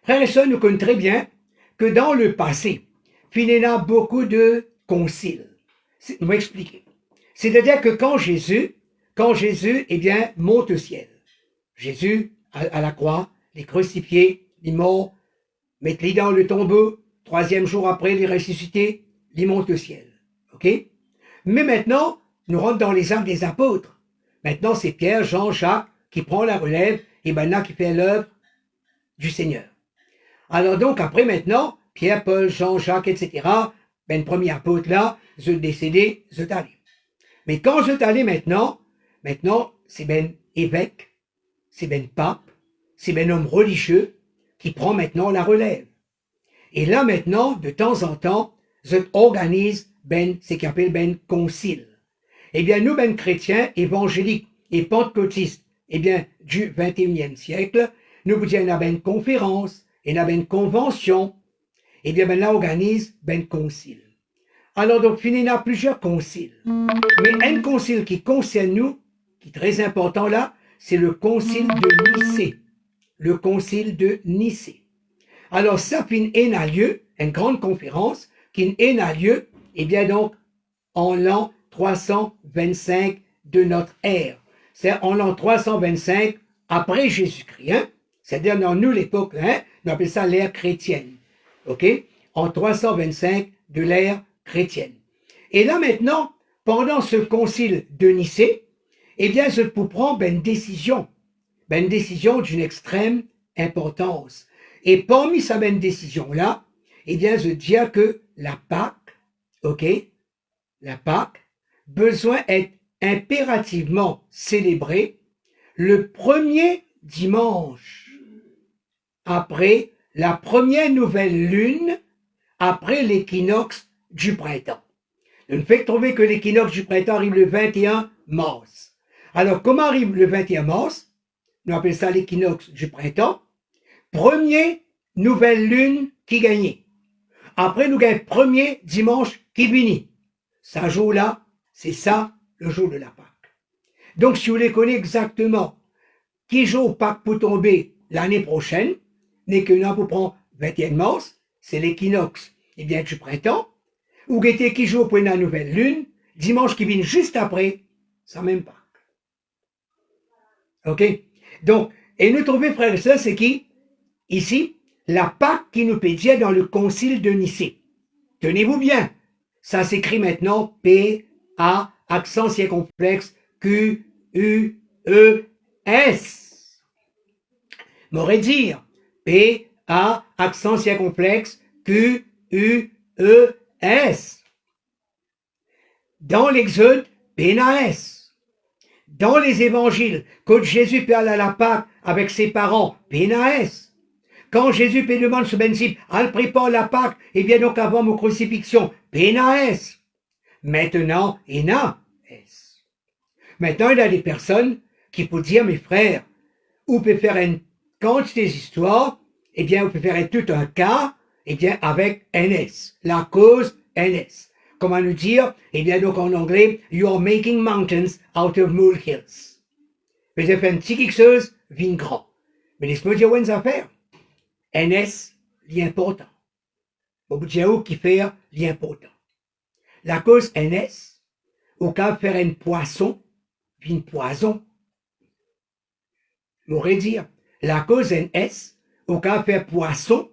Frères et sœurs, nous connaissons très bien que dans le passé, il y a beaucoup de conciles. Je vais expliquer. C'est-à-dire que quand Jésus, eh bien, monte au ciel, Jésus, à la croix, les crucifiés, les morts, mettre-les dans le tombeau, troisième jour après, les ressuscités, les monte au ciel. OK? Mais maintenant, nous rentrons dans les actes des apôtres. Maintenant, c'est Pierre, Jean, Jacques qui prend la relève et maintenant qui fait l'œuvre du Seigneur. Alors donc, après maintenant, Pierre, Paul, Jean, Jacques, etc., ben, le premier apôtre là, je décédé, je allé. Mais quand je allé maintenant, c'est ben évêque, c'est ben pape, c'est ben homme religieux qui prend maintenant la relève. Et là maintenant, de temps en temps, je organise ben, ce qu'on appelle ben concile. Eh bien, nous, ben chrétiens, évangéliques et pentecôtistes, eh bien, du 21e siècle, nous vous disons, ben conférence, et a ben convention, eh bien, ben là, organise ben concile. Alors, donc, il y a plusieurs conciles. Mais un concile qui concerne nous, qui est très important là, c'est le concile de Nicée. Le concile de Nicée. Alors, ça, il a lieu, une grande conférence, qui a lieu, eh bien, donc, en l'an 325 de notre ère. C'est en l'an 325 après Jésus-Christ, hein? C'est-à-dire dans nous l'époque, hein? On appelle ça l'ère chrétienne, ok? En 325 de l'ère chrétienne. Et là maintenant, pendant ce concile de Nicée, eh bien, je peux prendre une décision d'une extrême importance. Et parmi sa même décision-là, eh bien, je dis que la Pâque, ok? La Pâque, besoin être impérativement célébrée le premier dimanche après la première nouvelle lune après l'équinoxe du printemps. On ne fait que trouver que l'équinoxe du printemps arrive le 21 mars. Alors, comment arrive le 21 mars? Nous appelons ça l'équinoxe du printemps. Premier nouvelle lune qui gagnait. Après, nous gagnons premier dimanche qui finit. Ce jour-là, c'est ça, le jour de la Pâque. Donc, si vous voulez connaître exactement qui jour Pâques pour tomber l'année prochaine, n'est que là pour prendre 21 mars, c'est l'équinoxe, eh bien, du printemps, ou guetter qui jour pour la nouvelle lune, dimanche qui vient juste après, ça même Pâques. OK? Donc, et nous trouvons, frères et sœurs, c'est qui? Ici, la Pâque qui nous pédiait dans le concile de Nicée. Tenez-vous bien, ça s'écrit maintenant P-A, accent circonflexe, Q-U-E-S. M'aurait dire P-A, accent circonflexe, Q-U-E-S. Dans l'Exode, Pénaès. Dans les évangiles, quand Jésus parle à la Pâque avec ses parents, Pénaès. Quand Jésus demande ce principe, al prépare la Pâque, et bien donc avant mon crucifixion, Pénaès. Maintenant, Enaès. Maintenant, il y a des personnes qui peuvent dire, mes frères, ou peut faire une quantité d'histoires, eh bien, on peut faire tout un cas, eh bien, avec NS, la cause NS. Comment nous dire, eh bien, donc en anglais, you are making mountains out of molehills. Vous avez fait un petit quelque chose, vin grand. Mais laisse-moi dire une affaire. NS, l'important. Vous dire où qui fait l'important. La cause NS, au cas faire un poisson, vin poison. M'aurait dire, la cause NS, au cas faire poisson,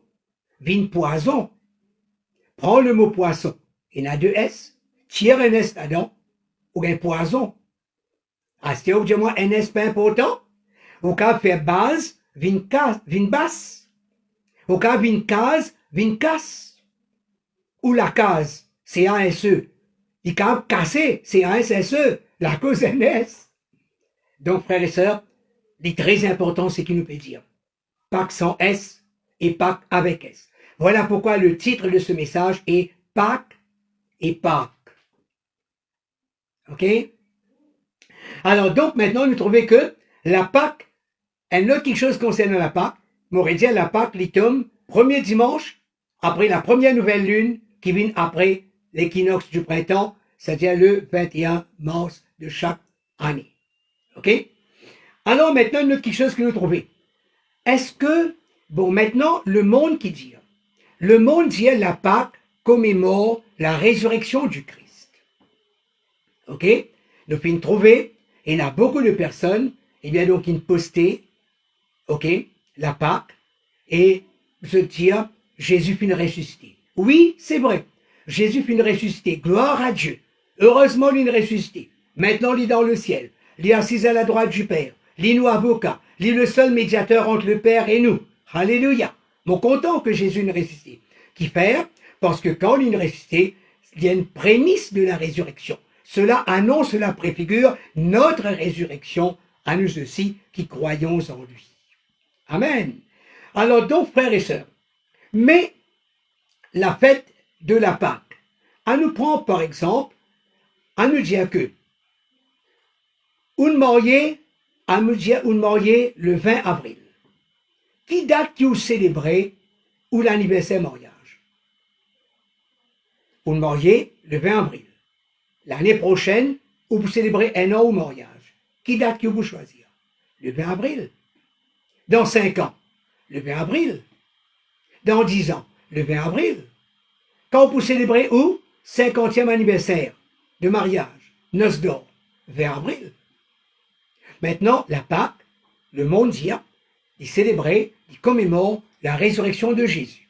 vin poison. Prends le mot poisson, il y en a deux S, tire un S là-dedans, ou un poison. Ah, c'est au moins un S pas important. Au cas faire base, vin basse. Au cas vin case, vin casse. Ou la case, c'est un S-E. Il cas cassé, c'est un S-S-E. La cause NS. Donc, frères et sœurs, les très important, c'est qu'il nous peut dire Pâques sans S et Pâques avec S. Voilà pourquoi le titre de ce message est Pâques et Pâques. OK? Alors, donc, maintenant, nous trouvons que la Pâques, elle note quelque chose concernant la Pâques. M'aurait dit la Pâques, l'itum, premier dimanche, après la première nouvelle lune, qui vient après l'équinoxe du printemps, c'est-à-dire le 21 mars de chaque année. OK? Alors, maintenant, note quelque chose que nous trouvons. Est-ce que, bon, maintenant, le monde qui dit, le monde dit la Pâques commémore la résurrection du Christ. OK? Nous pouvons trouver, et il y a beaucoup de personnes, et bien donc, ils postaient, OK, la Pâques, et se dire, Jésus finit ressuscité. Oui, c'est vrai. Jésus finit ressuscité. Gloire à Dieu. Heureusement, il est ressuscité. Maintenant, il est dans le ciel. Il est assis à la droite du Père. Il est nous avocat. Il est le seul médiateur entre le Père et nous. Alléluia. Mon content que Jésus est ressuscité. Qui fait, parce que quand il est ressuscité, il y a une prémisse de la résurrection. Cela annonce, cela préfigure notre résurrection à nous aussi qui croyons en lui. Amen. Alors donc, frères et sœurs, mais la fête de la Pâque, à nous prendre par exemple, à nous dire que une mariée, à nous dire une mariée le 20 avril. Qui date que vous célébrez ou l'anniversaire mariage? Une mariée le 20 avril. L'année prochaine, vous célébrez un an au mariage. Qui date que vous choisir? Le 20 avril. Dans 5 ans, le 20 avril. Dans 10 ans, le 20 avril. Quand vous célébrez où? 50e anniversaire de mariage, noces d'or, 20 avril. Maintenant, la Pâque, le monde dit, il célébrait, il commémore la résurrection de Jésus.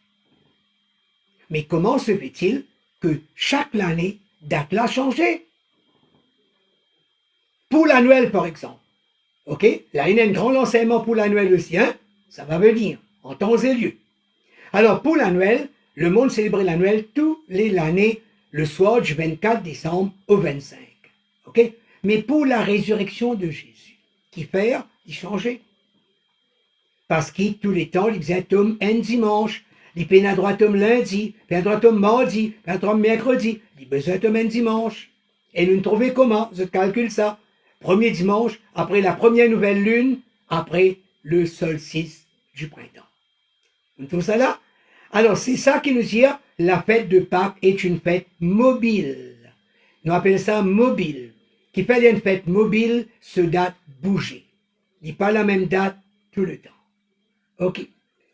Mais comment se fait-il que chaque année, date l'a changé? Pour la Noël, par exemple. OK? Là, il y a un grand enseignement pour la Noël aussi, hein? Ça va venir, en temps et lieu. Alors, pour la Noël, le monde célébrait la Noël tous les années, le soir du 24 décembre au 25. OK? Mais pour la résurrection de Jésus, qui fait, il changeait. Parce qu'il, tous les temps, il faisait un dimanche, il payait à droite lundi, puis à droite mardi, puis à droite mercredi, il besoin un dimanche. Et nous trouvons comment? Je calcule ça. Premier dimanche, après la première nouvelle lune, après le solstice du printemps. Nous trouvons ça là? Alors, c'est ça qui nous dit, la fête de Pâques est une fête mobile. Nous appelons ça mobile. Qui fait une fête mobile, ce date bouger. Il n'est pas la même date tout le temps. OK.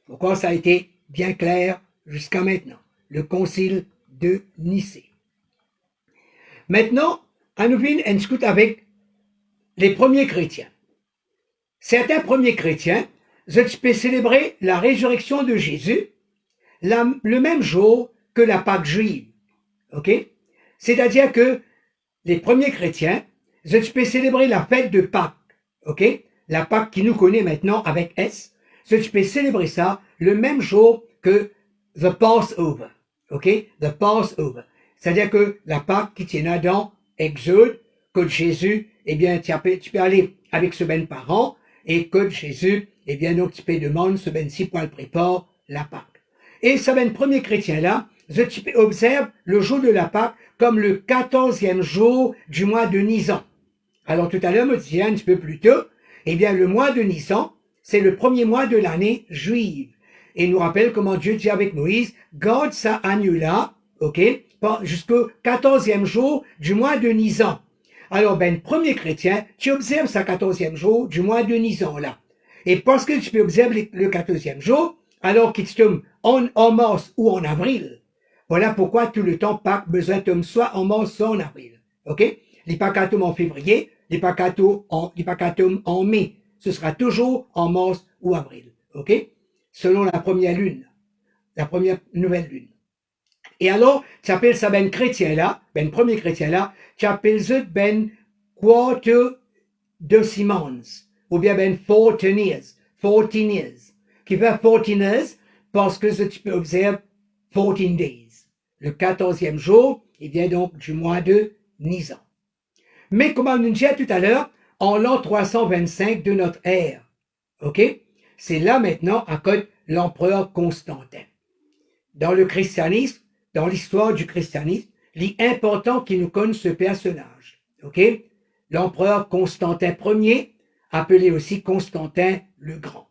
Pourquoi ça a été bien clair jusqu'à maintenant? Le concile de Nicée. Maintenant, à nous venir, on discute avec les premiers chrétiens. Certains premiers chrétiens, ils peuvent célébrer la résurrection de Jésus le même jour que la Pâque juive. OK? C'est-à-dire que les premiers chrétiens, ils peuvent célébrer la fête de Pâques. OK? La Pâque qui nous connaît maintenant avec S. Ils peuvent célébrer ça le même jour que the Passover. OK? The Passover. C'est-à-dire que la Pâque qui tient dans Exode, que Jésus, eh bien, tu peux aller avec ce ben parent, et que Jésus, eh bien, donc, tu peux demander ce ben-ci pour le préparer la Pâque. Et ce ben premier chrétien-là, tu peux observer le jour de la Pâque comme le 14e jour du mois de Nisan. Alors tout à l'heure, me disait un petit peu plus tôt, eh bien le mois de Nissan, c'est le premier mois de l'année juive. Et il nous rappelle comment Dieu dit avec Moïse, garde ça année-là, ok, jusqu'au 14e jour du mois de Nisan. Alors, ben, premier chrétien, tu observes ça 14e jour du mois de Nisan, là. Et parce que tu peux observer le 14e jour, alors qu'il tombe en mars ou en avril, voilà pourquoi tout le temps Pâques besoin tombe soit en mars, soit en avril. Ok? Les Pâques tombent en février, les Pâques tombent en mai. Ce sera toujours en mars ou avril. Ok? Selon la première lune, la première nouvelle lune. Et alors, tu appelles ça ben chrétien là, ben premier chrétien là, tu appelles ça ben quarter decimans, ou bien ben 14 years, qui fait 14 years parce que tu peux observer 14 days. Le 14e jour, il vient donc du mois de Nisan. Mais comme on nous dit tout à l'heure, en l'an 325 de notre ère, ok? C'est là maintenant à cause l'empereur Constantin. Dans le christianisme, dans l'histoire du christianisme, l'important qui nous connaît ce personnage, ok? L'empereur Constantin Ier, appelé aussi Constantin le Grand.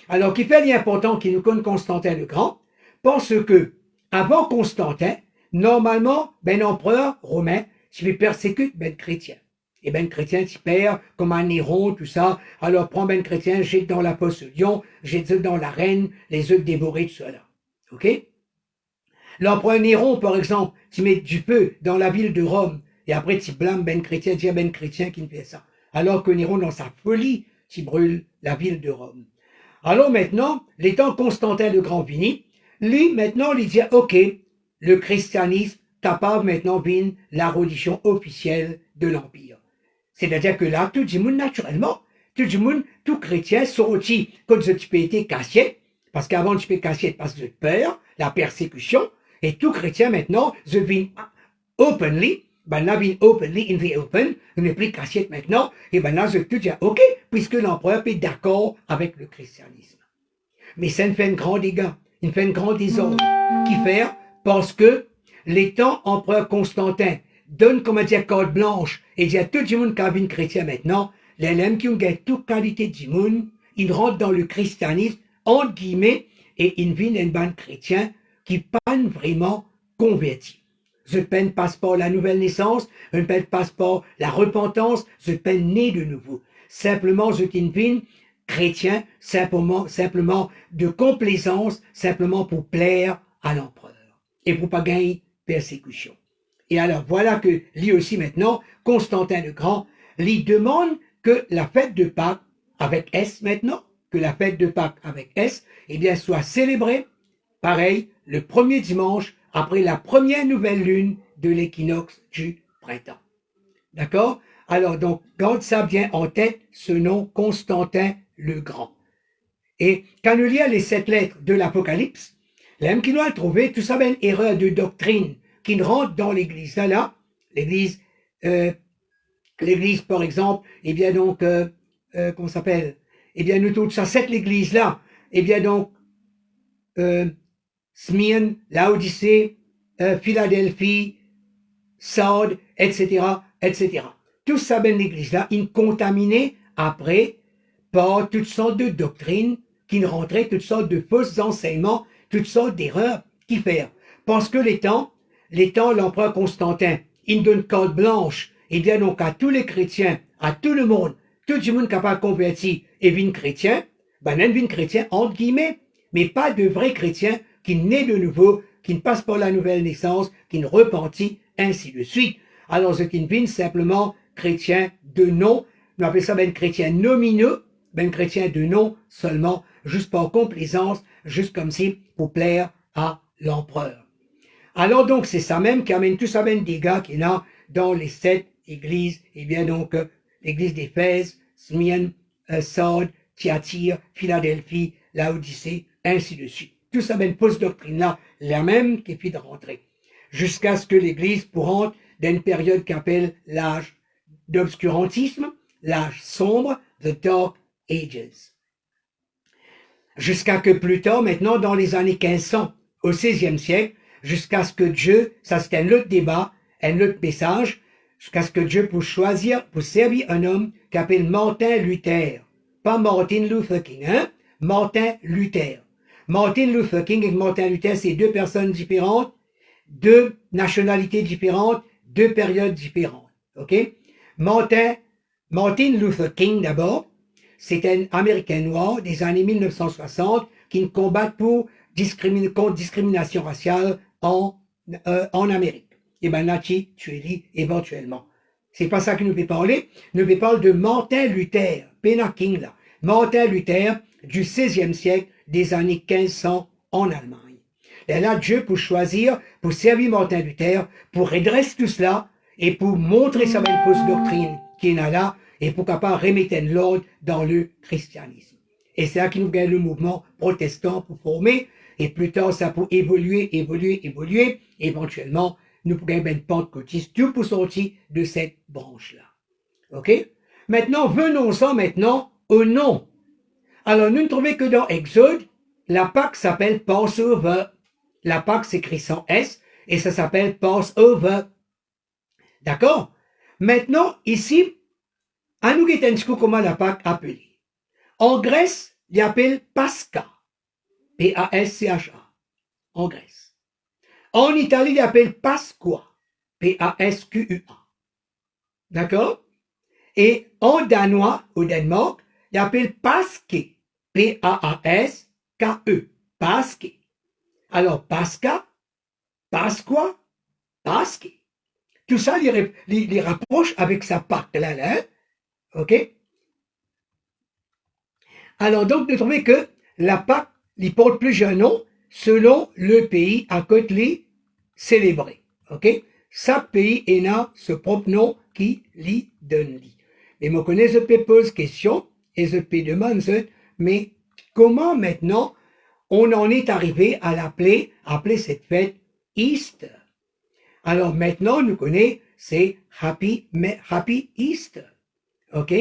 Alors, qui fait l'important qui nous connaît Constantin le Grand? Parce que, avant Constantin, normalement, ben l'empereur romain, tu persécute ben chrétien. Et ben chrétien, tu perds, comme un Néron, tout ça. Alors, prends ben chrétien, jette dans la poche de lion, jette dans l'arène, les œufs dévorés, tout cela. Ok? L'empereur Néron, par exemple, tu mets du feu dans la ville de Rome, et après tu blâmes ben chrétien, dis ben chrétien qui ne fait ça. Alors que Néron, dans sa folie, tu brûles la ville de Rome. Alors maintenant, l'étant Constantin le Grand fini, lui, maintenant, il dit, ok, le christianisme capable maintenant vient la religion officielle de l'Empire. C'est-à-dire que là, tout le monde, naturellement, tout le monde, tout chrétien, sorti, comme tu peux être cassé, parce qu'avant tu peux casser parce que de peur, la persécution, et tout chrétien maintenant, je viens openly, ben là, vient openly, in the open, je ne plus cassette maintenant, et ben là, je te dis, ok, puisque l'empereur est d'accord avec le christianisme. Mais ça ne fait un grand dégât, il fait un grand désordre, qui fait, parce que l'étant empereur Constantin donne, comme dire, carte blanche, et dit à tout le monde qui a vu chrétien maintenant, les hommes qui ont toute qualité du monde, ils rentrent dans le christianisme, entre guillemets, et ils viennent un bande chrétien qui pas vraiment converti. Ce peine passe par la nouvelle naissance, ce peine passe par la repentance, ce peine né de nouveau. Simplement, je t'invite chrétien, simplement de complaisance, simplement pour plaire à l'empereur et pour pas gagner persécution. Et alors voilà que lui aussi maintenant, Constantin le Grand, lui demande que la fête de Pâques, avec S maintenant, que la fête de Pâques avec S, eh bien, soit célébrée, pareil, le premier dimanche après la première nouvelle lune de l'équinoxe du printemps. D'accord? Alors, donc, garde ça bien en tête, ce nom Constantin le Grand. Et quand on lit les 7 lettres de l'Apocalypse, l'homme qui nous a trouvé, tout ça, une erreur de doctrine qui rentre dans l'église. Là, l'église, par exemple, eh bien, donc, comment s'appelle? Eh bien, nous, tout ça, cette église-là, eh bien, donc, Smyrne, Laodicée, Philadelphie, Sardes, etc., etc. Tout ça, ben l'église-là, il contaminé après par toutes sortes de doctrines qui rentraient, toutes sortes de faux enseignements, toutes sortes d'erreurs qui faire. Parce que l'empereur Constantin, il donne carte blanche, et bien donc à tous les chrétiens, à tout le monde capable de convertir et vin chrétien, ben un vin chrétien entre guillemets, mais pas de vrais chrétiens qui naît de nouveau, qui ne passe pas la nouvelle naissance, qui ne repentit, ainsi de suite. Alors ce qui ne vient simplement chrétien de nom, on appelle ça ben chrétien nomineux, ben chrétien de nom seulement, juste par complaisance, juste comme si pour plaire à l'empereur. Alors donc c'est ça même qui amène tout ça ben dégâts qu'il y a dans les 7 églises, et bien donc l'église d'Éphèse, Smyrne, Sardes, Thyatire, Philadelphie, Laodicée, ainsi de suite. Tout ça ben fausse doctrine là, la même qui fit de rentrer. Jusqu'à ce que l'église rentre dans une période qu'appelle l'âge d'obscurantisme, l'âge sombre, the Dark Ages. Jusqu'à que plus tard, maintenant dans les années 1500, au XVIe siècle, jusqu'à ce que Dieu, ça c'était un autre débat, un autre message, jusqu'à ce que Dieu puisse choisir pour servir un homme qui s'appelle Martin Luther. Pas Martin Luther King, hein? Martin Luther. Martin Luther King et Martin Luther, c'est deux personnes différentes, deux nationalités différentes, deux périodes différentes. OK? Martin Luther King, d'abord, c'est un Américain noir des années 1960 qui combat contre discrimination raciale en Amérique. Et bien, Nachi, tu es dit éventuellement. C'est pas ça que nous veut parler. Nous veut parler de Martin Luther, Pena King, là. Martin Luther du 16e siècle, des années 1500 en Allemagne. Et là, Dieu pour choisir, pour servir Martin Luther, pour redresser tout cela et pour montrer sa belle fausse doctrine qui est là et pour capable remettre l'ordre dans le christianisme. Et c'est là qu'il nous gagne le mouvement protestant pour former et plus tard ça pour évoluer, éventuellement nous pouvons gagner une pentecôtiste, tout pour sortir de cette branche-là. OK? Maintenant, venons-en maintenant au nom. Alors, nous ne trouvons que dans Exode, la Pâque s'appelle Passover. La Pâque s'écrit sans S et ça s'appelle Passover. D'accord? Maintenant, ici, à nous guetter comment la Pâque appelée. En Grèce, il appelle Pascha. P-A-S-C-H-A. En Grèce. En Italie, il appelle Pasqua. P-A-S-Q-U-A. D'accord? Et en danois, au Danemark, il appelle Paske. P-A-A-S-K-E. Paske. Alors, Pascha, Pasqua, Paske. Tout ça les rapproche avec sa Pâque, là, hein? OK? Alors, donc, nous trouvons que la Pâque, il porte plusieurs noms selon le pays à côté les célébrer. OK? Chaque pays a ce propre nom qui lui donne. Mais je connais, je peux poser question et je peux demander, mais comment maintenant on en est arrivé à appeler cette fête Easter? Alors maintenant, nous connaissons, c'est Happy Easter. OK?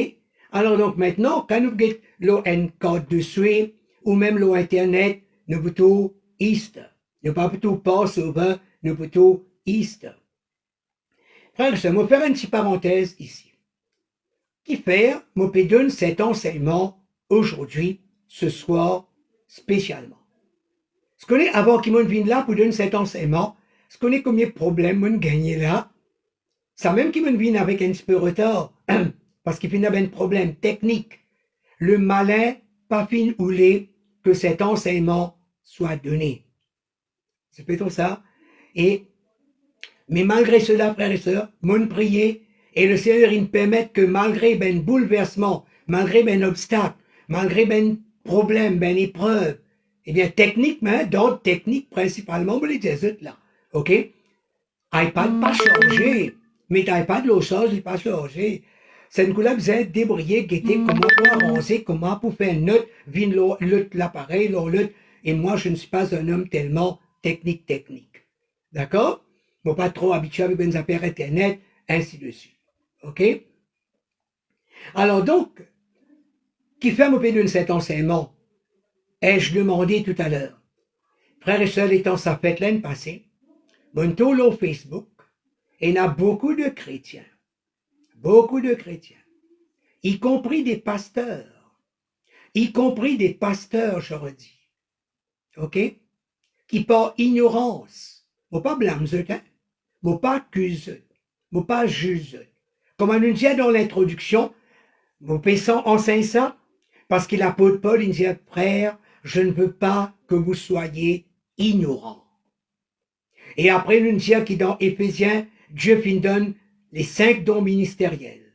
Alors donc maintenant, quand nous avons le code de suite, ou même l'internet, nous plutôt Easter. Nous pas plutôt Passover, nous plutôt Easter. Frère, je vais faire une petite parenthèse ici. Qui fait, je peux donner cet enseignement aujourd'hui, ce soir, spécialement. Ce qu'on est, avant qu'il m'en vienne là pour donner cet enseignement, ce qu'on est combien de problèmes m'ont gagné là, ça même qu'il m'en vienne avec un petit peu de retard, parce qu'il y a un problème technique. Le malin, pas fin oulé, que cet enseignement soit donné. C'est plutôt ça. Mais malgré cela, frères et sœurs, mon prier, et le Seigneur, il me permet que malgré ben bouleversement, malgré ben obstacle, malgré ben problème, ben épreuve, eh bien, techniquement, d'autres techniques, principalement, vous les dites là. OK? iPad pas changé. Mais iPad, l'eau change, il pas changé. C'est une couleur que vous êtes débrouillé, guetter comment pour avancer, comment pour faire une note, vine l'appareil, l'autre, et moi, je ne suis pas un homme tellement technique. D'accord? Moi, pas trop habitué avec des affaires Internet, ainsi de suite. OK? Alors donc, qui fait m'opérer cet enseignement? Ai-je demandé tout à l'heure? Frères et sœurs, étant sa fête l'année passée, mon tour au Facebook, et il y a beaucoup de chrétiens, y compris des pasteurs, je redis, OK? Qui par ignorance, moi pas blâme eux, hein? Moi pas accuse, moi pas juge. Comme on nous dit dans l'introduction, vous pensant enseigne ça, parce qu'il l'apôtre Paul, il dit, frère, je ne veux pas que vous soyez ignorants. Et après, nous dit qui dans Éphésiens, Dieu fin donne les 5 dons ministériels.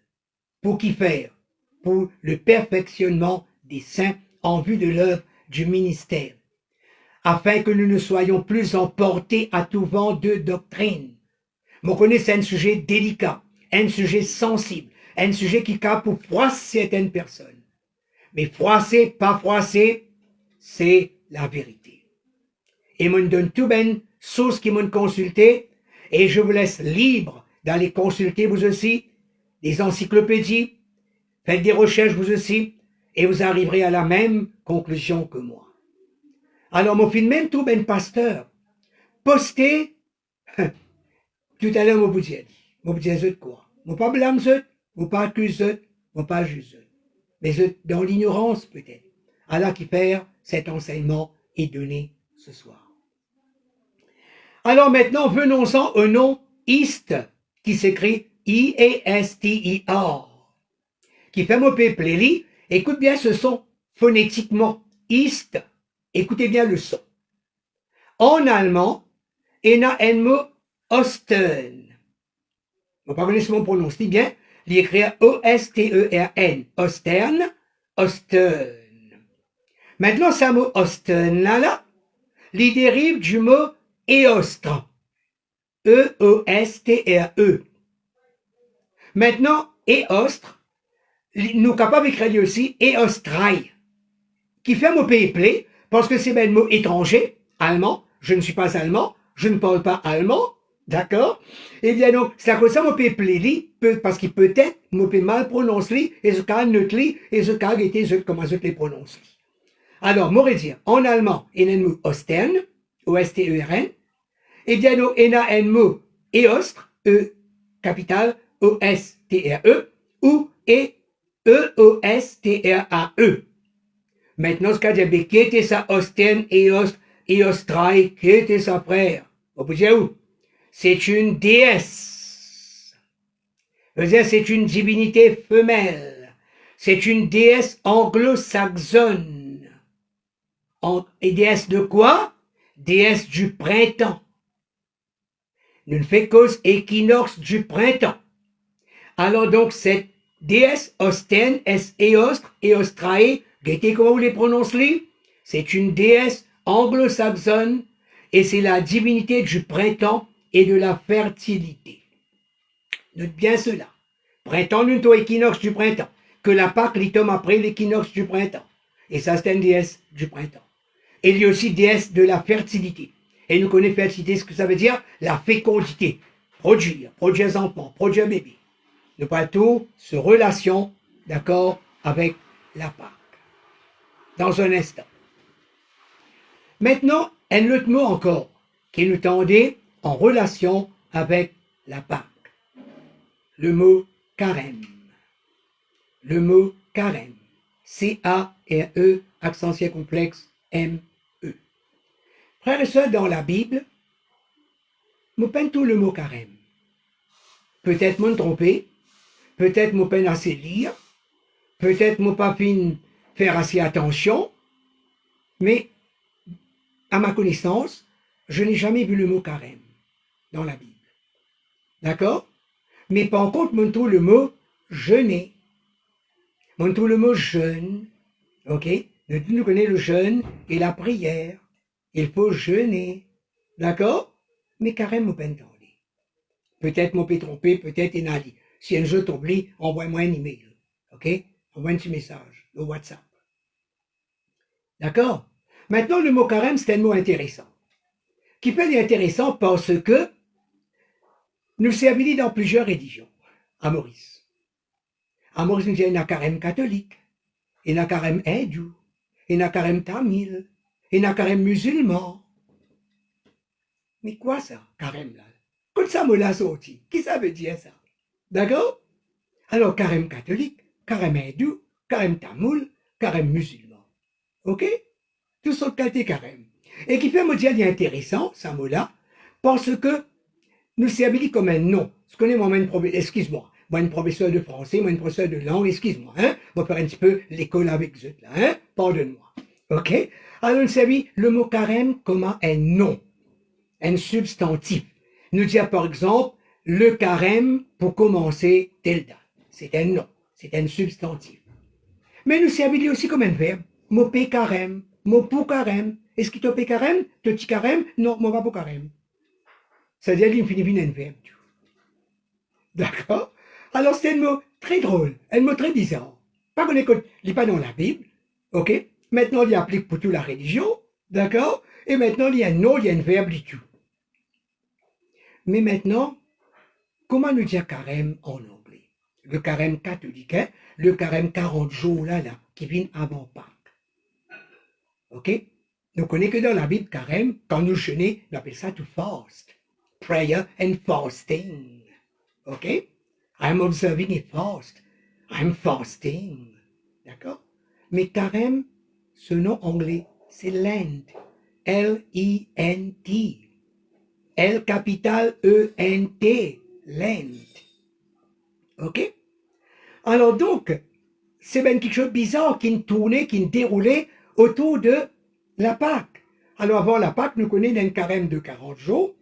Pour qui faire? Pour le perfectionnement des saints en vue de l'œuvre du ministère. Afin que nous ne soyons plus emportés à tout vent de doctrine. Vous connaissez un sujet délicat, un sujet sensible, un sujet qui capte pour froisser certaines personnes. Mais froisser, pas froisser, c'est la vérité. Et moi, donne tout ben source qui m'ont consulté, et je vous laisse libre d'aller consulter vous aussi, des encyclopédies, faites des recherches vous aussi, et vous arriverez à la même conclusion que moi. Alors, mon film même tout ben pasteur, postez, tout à l'heure, mon vous disais de quoi? On pas blâme eux, on pas accuse eux, on pas juge eux. Mais eux, dans l'ignorance peut-être. Allah qui perd cet enseignement est donné ce soir. Alors maintenant, venons-en au nom East, qui s'écrit I-A-S-T-I-R, qui fait mon peuple. Écoute bien ce son phonétiquement. East, écoutez bien le son. En allemand, il y a un mot Osten. On ne connaît pas comment on prononce bien. Il écrit O-S-T-E-R-N. Osten, Osten. Maintenant, ce mot Osten là, il dérive du mot Eostre. E-O-S-T-R-E. Maintenant, Eostre, nous sommes capables d'écrire aussi Eostrai, qui fait mon pays parce que c'est un mot étranger, allemand. Je ne suis pas allemand, je ne parle pas allemand, d'accord? Eh bien donc, c'est à cause de ça mon pays parce qu'il peut-être mon pays mal prononcer et ce cas neutre et ce cas était comment je les prononce. Alors, moi dire en allemand, il y a un mot Ostern, O-S-T-E-R-N. Eh bien donc, il y a un mot Eostre, E capital O-S-T-R-E ou E-O-S-T-R-A-E. Maintenant, ce cas de qui était sa Ostern, Eostrai, qui était sa frère? Vous pouvez où? C'est une déesse. C'est une divinité femelle. C'est une déesse anglo-saxonne. Et déesse de quoi? Déesse du printemps. Ne fait cause équinoxe du printemps. Alors donc, cette déesse Osten, Eostre, Eostrae, guettez comment vous les prononcez? C'est une déesse anglo-saxonne et c'est la divinité du printemps et de la fertilité. Note bien cela. Printemps, nous sommes équinoxe du printemps. Que la Pâque, l'itome après l'équinoxe du printemps. Et ça, c'est une déesse du printemps. Et il y a aussi déesse de la fertilité. Et nous connaissons fertilité, ce que ça veut dire? La fécondité. Produire enfants, produire bébé. Nous parlons tout sur relation, d'accord, avec la Pâque. Dans un instant. Maintenant, un autre mot encore, qui nous tendait en relation avec la Pâque. Le mot carême. Le mot carême. C-A-R-E, accent circonflexe, M-E. Frères et sœurs, dans la Bible, nous peine tout le mot carême. Peut-être me tromper, peut-être me peine assez lire, peut-être me pas faire assez attention, mais à ma connaissance, je n'ai jamais vu le mot carême dans la Bible. D'accord? Mais par contre, on trouve le mot jeûner. On trouve le mot jeûne. Ok? Nous connaissons le jeûne et la prière. Il faut jeûner. D'accord? Mais carême, on peut entendre. Peut-être on peut tromper, peut-être il a dit. Si un jour t'oublie, envoie-moi un email. Ok? Envoie un petit message, le WhatsApp. D'accord? Maintenant, le mot carême, c'est un mot intéressant. Qui peut être intéressant parce que nous s'est habilité dans plusieurs religions. À Maurice. À Maurice, nous avons un carême catholique, un carême hindou, un carême tamil, un carême musulman. Mais quoi ça, carême là? Quand ça me l'a sorti, qui ça veut dire ça? D'accord? Alors, carême catholique, carême hindou, carême tamoul, carême musulman. Ok? Tout ça de carême. Et qui fait me dire intéressant, ça mot-là, parce que nous s'est habilité comme un nom. Je connais moi une excuse-moi, moi une professeure de français, moi une professeure de langue, excuse-moi, hein? On va faire un petit peu l'école avec eux, là, hein? Pardonne-moi. Ok? Alors, nous s'est habilité le mot carême comme un nom, un substantif. Nous dire par exemple, le carême pour commencer telle date. C'est un nom, c'est un substantif. Mais nous s'est habilité aussi comme un verbe. Mot p carême, mot pour carême. Est-ce qu'il te p carême? Te petit carême? Non, mot pas pour carême. C'est-à-dire qu'il finit un verbe. D'accord? Alors c'est un mot très drôle, un mot très bizarre. Pas qu'on écoute, il n'est pas dans la Bible, ok? Maintenant il applique pour toute la religion, d'accord? Et maintenant il y a un nom, il y a un verbe du tout. Mais maintenant, comment nous dire carême en anglais? Le carême catholique, hein? Le carême 40 jours là, qui vient avant Pâques. Ok? Nous connaissons que dans la Bible, carême, quand nous jeûnons, on appelle ça to fast. Prayer and fasting. Ok? I'm observing a fast. I'm fasting. D'accord? Mais carême, ce nom anglais, c'est Lent. L-I-N-T. L capital E-N-T. Lent. OK? Alors donc, c'est bien quelque chose de bizarre qui tournait, qui déroulait autour de la Pâque. Alors avant la Pâque, nous connaissons un carême de 40 jours.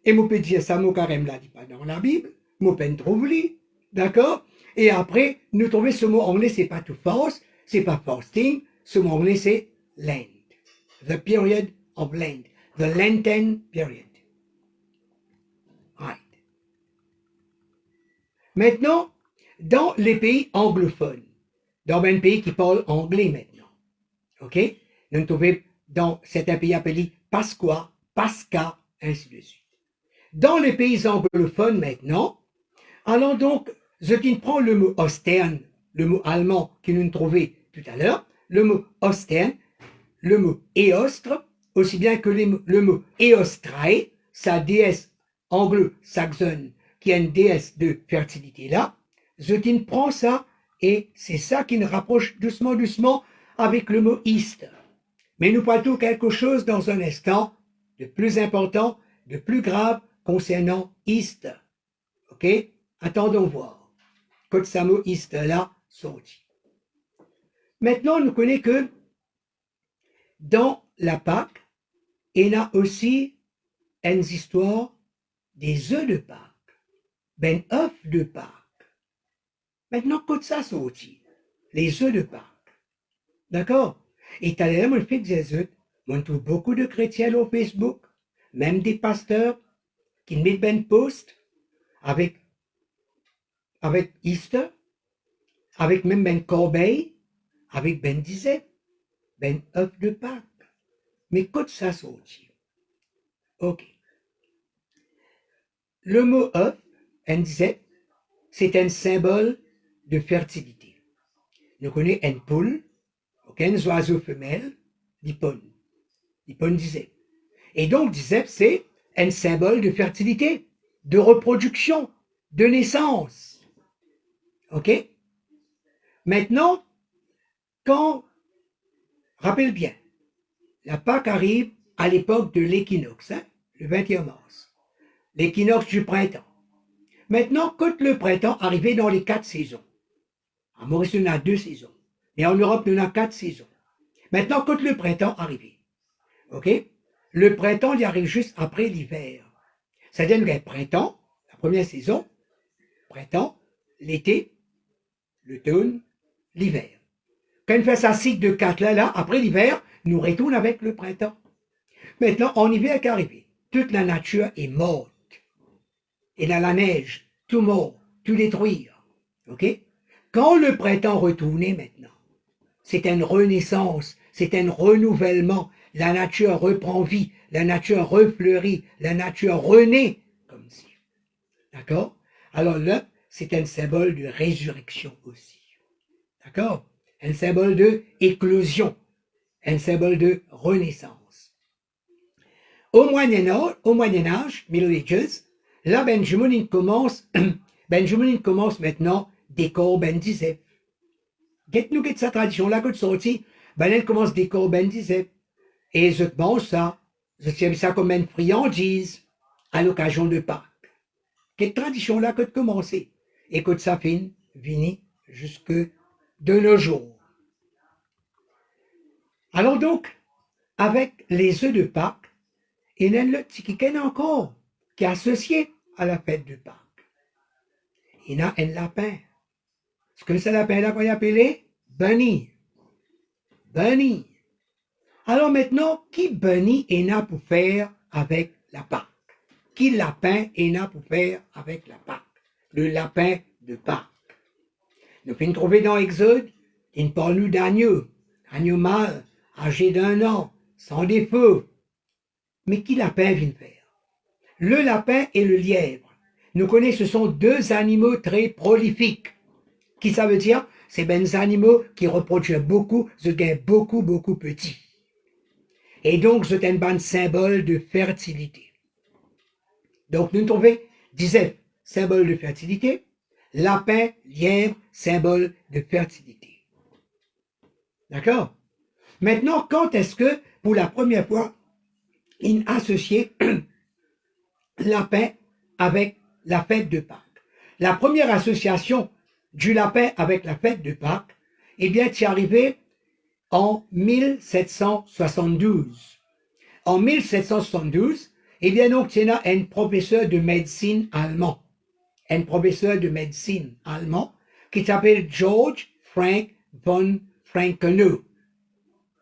Et nous peut dire ça, mon carême là, dit pas dans la Bible. Nous peut trouver, d'accord? Et après, nous trouvons ce mot anglais, c'est pas to fast, c'est pas fasting. Ce mot anglais, c'est Lent. The period of Lent. The Lenten period. Right. Maintenant, dans les pays anglophones, dans un pays qui parle anglais maintenant, ok? Nous nous trouvons dans certains pays appelés Pasqua, Pascha, ainsi de suite. Dans les pays anglophones maintenant, allons donc, je prends le mot Ostern, le mot allemand que nous trouvons tout à l'heure, le mot Ostern, le mot Eostre, aussi bien que le mot Eostrae, sa déesse anglo-saxonne, qui est une déesse de fertilité là, je prends ça, et c'est ça qui nous rapproche doucement, doucement avec le mot Easter. Mais nous parlons quelque chose dans un instant de plus important, de plus grave concernant Easter. Ok? Attendons voir. Quand ce mot Easter là sorti. Maintenant, nous connaissons que dans la Pâque, il y a aussi une histoire des œufs de Pâques. Ben œufs de Pâques. Maintenant, quand ça sorti, les œufs de Pâques. D'accord? Et t'as l'air, mon fils des œufs, on trouve beaucoup de chrétiens au Facebook, même des pasteurs, qui mettent ben post avec Easter, avec même ben corbeille, avec ben disait, ben œuf de Pâques. Mais quand ça sorti? Ok. Le mot œuf, un disait, c'est un symbole de fertilité. Nous connaissons une poule, un oiseau femelle, l'hippone. L'hippone disait. Et donc, disait, c'est un symbole de fertilité, de reproduction, de naissance. OK? Maintenant, rappelle bien, la Pâque arrive à l'époque de l'équinoxe, hein, le 21 mars. L'équinoxe du printemps. Maintenant, quand le printemps arrivait dans les 4 saisons, en Maurice, on a 2 saisons, mais en Europe, on a 4 saisons. Maintenant, quand le printemps arrivait, OK? Le printemps, il arrive juste après l'hiver. C'est-à-dire qu'il y a le printemps, la première saison, printemps, l'été, l'automne, l'hiver. Quand on fait sa cycle de 4 là, après l'hiver, nous retournons avec le printemps. Maintenant, en hiver qui est arrivé, toute la nature est morte. Et dans la neige, tout mort, tout détruire. OK? Quand le printemps retournait maintenant, c'est une renaissance, c'est un renouvellement. La nature reprend vie, la nature refleurit, la nature renaît, comme si. D'accord? Alors là, c'est un symbole de résurrection aussi. D'accord? Un symbole de éclosion, un symbole de renaissance. Au Moyen-Âge, Middle Ages, là, Benjamin commence maintenant décor ben disait. Get-nous sa tradition là, que sorti, ben elle commence décor ben disait. Et je mange ça, je tiens ça comme une friandise à l'occasion de Pâques. Quelle tradition là que de commencer. Et que ça finit jusque de nos jours. Alors donc, avec les œufs de Pâques, il y a le petit encore qui est associé à la fête de Pâques. Il y a un lapin. Ce que ce lapin-là qu'on appelé Bunny. Bunny. Alors maintenant, qui Bunny est là pour faire avec la Pâque? Qui lapin est là pour faire avec la Pâque? Le lapin de Pâques. Nous pouvons trouver dans Exode, il parle nous d'agneau, agneau mâle, âgé d'1 an, sans défaut. Mais qui lapin vient faire? Le lapin et le lièvre. Nous connaissons, ce sont 2 animaux très prolifiques. Qui ça veut dire? C'est des animaux qui reproduisent beaucoup, se gagnent beaucoup, beaucoup petits. Et donc, c'est un bon symbole de fertilité. Donc, nous trouvons, disait, symbole de fertilité, lapin, lièvre, symbole de fertilité. D'accord? Maintenant, quand est-ce que, pour la première fois, il a associé lapin avec la fête de Pâques? La première association du lapin avec la fête de Pâques, eh bien, c'est arrivé en 1772. En 1772, eh bien, donc, il y a un professeur de médecine allemand, qui s'appelle George Frank von Frankenau.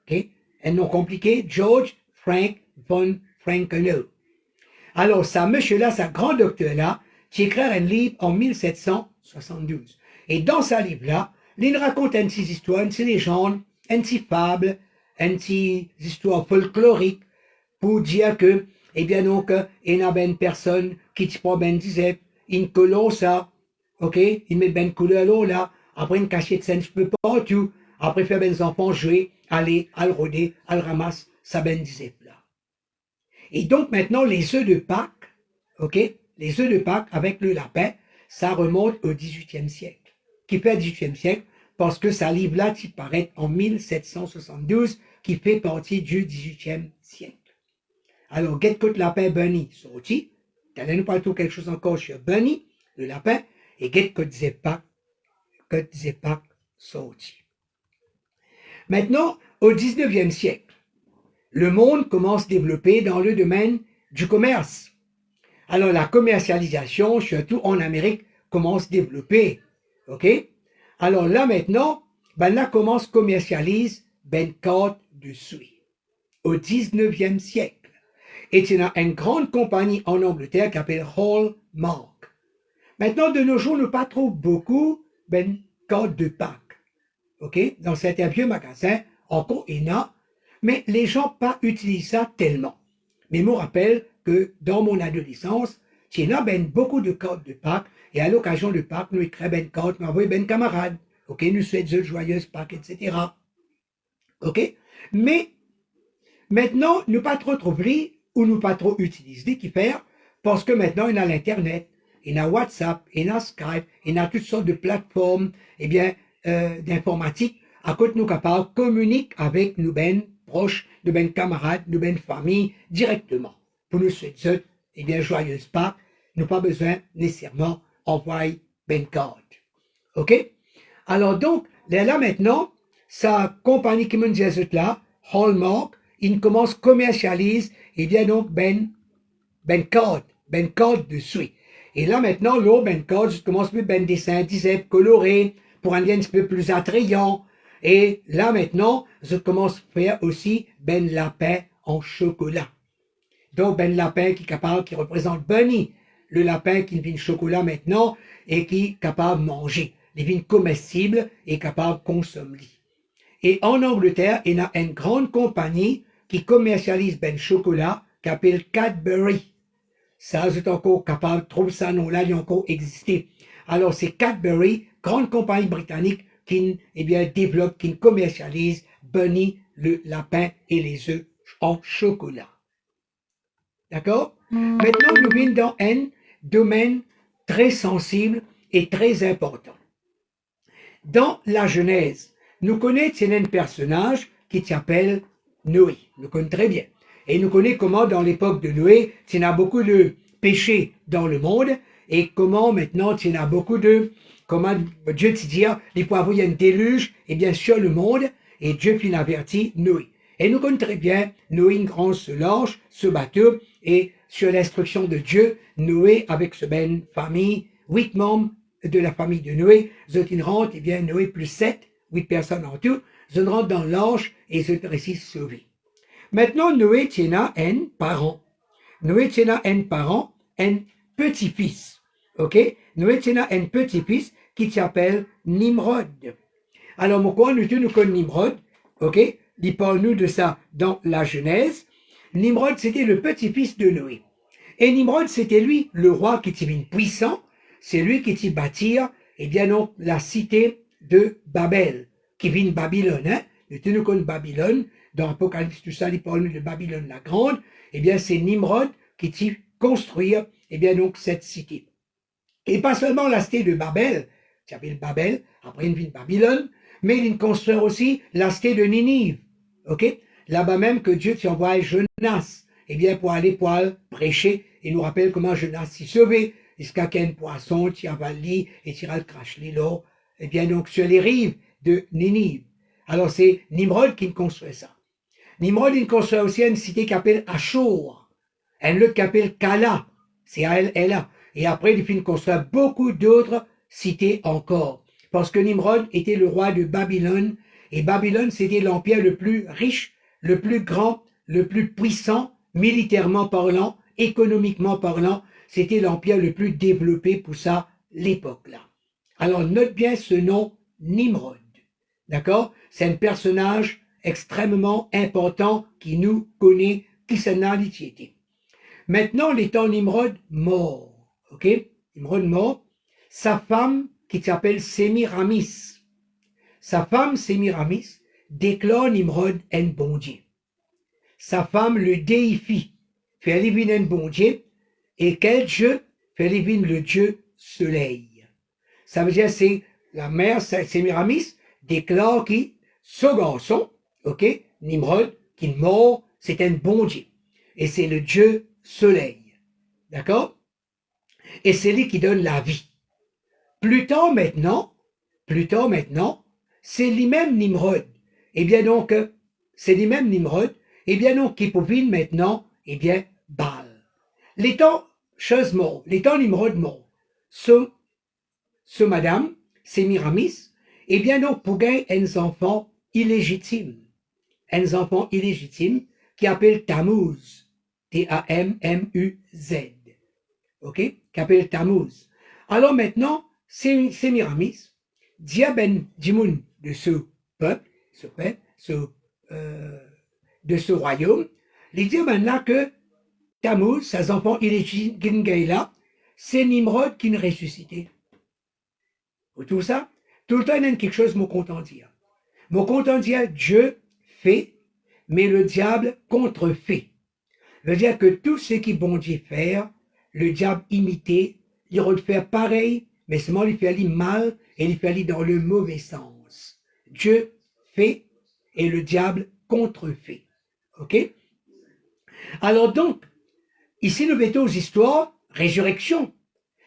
Okay? Un nom compliqué, George Frank von Frankenau. Alors, ça, monsieur-là, ça grand docteur-là, qui écrit un livre en 1772. Et dans ce livre-là, il raconte une petite histoire, une petite légende, une petite fable, une petite histoire folklorique pour dire que, eh bien donc, il y a une personne qui te promène, disait, une couleur ça, ok, il met une couleur là, après une cachette un petit peu partout, après faire des enfants jouer, aller, à le rôder, à le ramasse, ça ben disait là. Et donc maintenant, les œufs de Pâques, ok, les œufs de Pâques avec le lapin, ça remonte au XVIIIe siècle. Qui fait le XVIIIe siècle? Parce que ça livre là, qui paraît en 1772, qui fait partie du XVIIIe siècle. Alors, get que le lapin Bunny sorti, t'allais nous parler de quelque chose encore sur Bunny, le lapin, et get que disait Pâques sorti. Maintenant, au XIXe siècle, le monde commence à développer dans le domaine du commerce. Alors la commercialisation, surtout en Amérique, commence à développer. OK? Alors là maintenant, là commence à commercialiser ben carte de suie. Au 19e siècle. Et il y a une grande compagnie en Angleterre qui s'appelle Hallmark. Maintenant, de nos jours, nous pas trop beaucoup ben carte de Pâques. OK? Dans certains vieux magasins, encore il y en a, mais les gens pas utilisent ça tellement. Mais je me rappelle que dans mon adolescence, il y en a ben beaucoup de cartes de Pâques, et à l'occasion de Pâques, nous écrivons ben cartes, nous envoyons ben camarades. OK? Nous souhaitons joyeuses Pâques, etc. OK? Mais maintenant, nous pas trop trouver ou nous pas trop utiliser qui faire, parce que maintenant, il y a l'Internet, il y a WhatsApp, il y a Skype, il y a toutes sortes de plateformes, eh bien, d'informatique, à côté nous capables de communiquer avec nous ben proches, nous ben camarades, nous ben famille, directement. Pour nous souhaiter, eh bien, joyeuse Pâques, nous pas besoin nécessairement envoyer ben carte. OK? Alors donc, là maintenant, sa compagnie qui me disait là, Hallmark, il commence à commercialiser, eh bien donc, ben carte de suite. Et là maintenant, l'eau, ben carte, je commence à mettre ben dessin, dizaines colorés, pour un lien un petit peu plus attrayant. Et là maintenant, je commence à faire aussi ben lapin en chocolat. Donc ben lapin qui est capable, qui représente Bunny, le lapin qui vient chocolat maintenant et qui est capable de manger. Les vignes comestibles et capable de consommer. Et en Angleterre, il y a une grande compagnie qui commercialise ben chocolat qui s'appelle Cadbury. Ça, vous êtes encore capable de trouver ça nom-là, il a encore existé. Alors, c'est Cadbury, grande compagnie britannique, qui, eh bien, développe, qui commercialise Bunny, le lapin et les œufs en chocolat. D'accord? Maintenant, nous venons dans un domaine très sensible et très important. Dans la Genèse, nous connaissons un personnage qui s'appelle Noé. Nous connaissons très bien. Et nous connaissons comment, dans l'époque de Noé, il y a beaucoup de péchés dans le monde, et comment maintenant, il y a beaucoup de, comment Dieu te dit, il peut avoir un déluge, et bien sûr le monde, et Dieu finit averti Noé. Et nous connaissons très bien Noé, une grande l'arche, ce bateau, et sur l'instruction de Dieu, Noé, avec ce ben famille, 8 membres de la famille de Noé, ils rentrent, et bien Noé plus 7, 8 personnes en tout, ils rentrent dans l'arche, et ils sont réussi sauvés. Maintenant, Noé tient un parent. Noé tient un parent, un petit-fils. OK? Noé tient un petit-fils qui s'appelle Nimrod. Alors, pourquoi nous connaissons Nimrod? OK? Il parle nous de ça dans la Genèse. Nimrod, c'était le petit-fils de Noé. Et Nimrod, c'était lui, le roi qui était puissant. C'est lui qui était bâtir, eh bien donc, la cité de Babel, qui vient de Babylone, hein? Nous connaissons Babylone. Dans l'Apocalypse, tout ça, il parle de Babylone la Grande, eh bien, c'est Nimrod qui dit construire, eh bien, donc, cette cité. Et pas seulement la cité de Babel, qui s'appelle Babel, après une ville de Babylone, mais il construit aussi la cité de Ninive. Ok? Là-bas même que Dieu t'y envoie Jonas, eh bien, pour aller prêcher, il nous rappelle comment Jonas s'y sauvait, jusqu'à qu'un poisson t'y avali et t'y le crache l'eau, eh bien, donc, sur les rives de Ninive. Alors, c'est Nimrod qui construit ça. Nimrod, il construit aussi une cité qui s'appelle Ashur, un lieu qui s'appelle Kala, c'est A-L-L-A. Et après, il finit construire beaucoup d'autres cités encore. Parce que Nimrod était le roi de Babylone, et Babylone, c'était l'empire le plus riche, le plus grand, le plus puissant, militairement parlant, économiquement parlant. C'était l'empire le plus développé pour ça, l'époque-là. Alors, note bien ce nom, Nimrod. D'accord? C'est un personnage extrêmement important qui nous connaît, qui s'en a l'itiété. Maintenant, l'étant Nimrod mort, ok? Nimrod mort, sa femme, qui s'appelle Sémiramis, sa femme Sémiramis déclare Nimrod un bon Dieu. Sa femme le déifie, fait aller un bon Dieu, et quel Dieu? Fait aller le Dieu soleil. Ça veut dire c'est la mère Sémiramis déclare que ce garçon, ok, Nimrod, qui est mort, c'est un bon Dieu. Et c'est le Dieu soleil. D'accord? Et c'est lui qui donne la vie. Plus tard maintenant, c'est lui-même Nimrod. Eh bien donc, c'est lui-même Nimrod, eh bien donc, qui pouvine maintenant, eh bien, Baal. L'étant chose mort, l'étant Nimrod mort, ce madame, Sémiramis, eh bien donc, pour gagner un enfant illégitime, qui appelle Tammuz, T-A-M-M-U-Z, ok, qui appelle Tammuz. Alors maintenant, Sémiramis, Diaben Dimoun de ce peuple, de ce royaume, il dit maintenant que Tammuz, ses enfants illégitimes là, c'est Nimrod qui nous ressuscité. Tout ça, tout le temps, il y a quelque chose, mon content dire. Mon content dire, Dieu fait, mais le diable contrefait. Ça veut dire que tout ce qui bon Dieu faire, le diable imité, il va le faire pareil, mais seulement il fait aller mal et il fait aller dans le mauvais sens. Dieu fait et le diable contrefait. Ok? Alors donc, ici nous mettons aux histoires résurrection.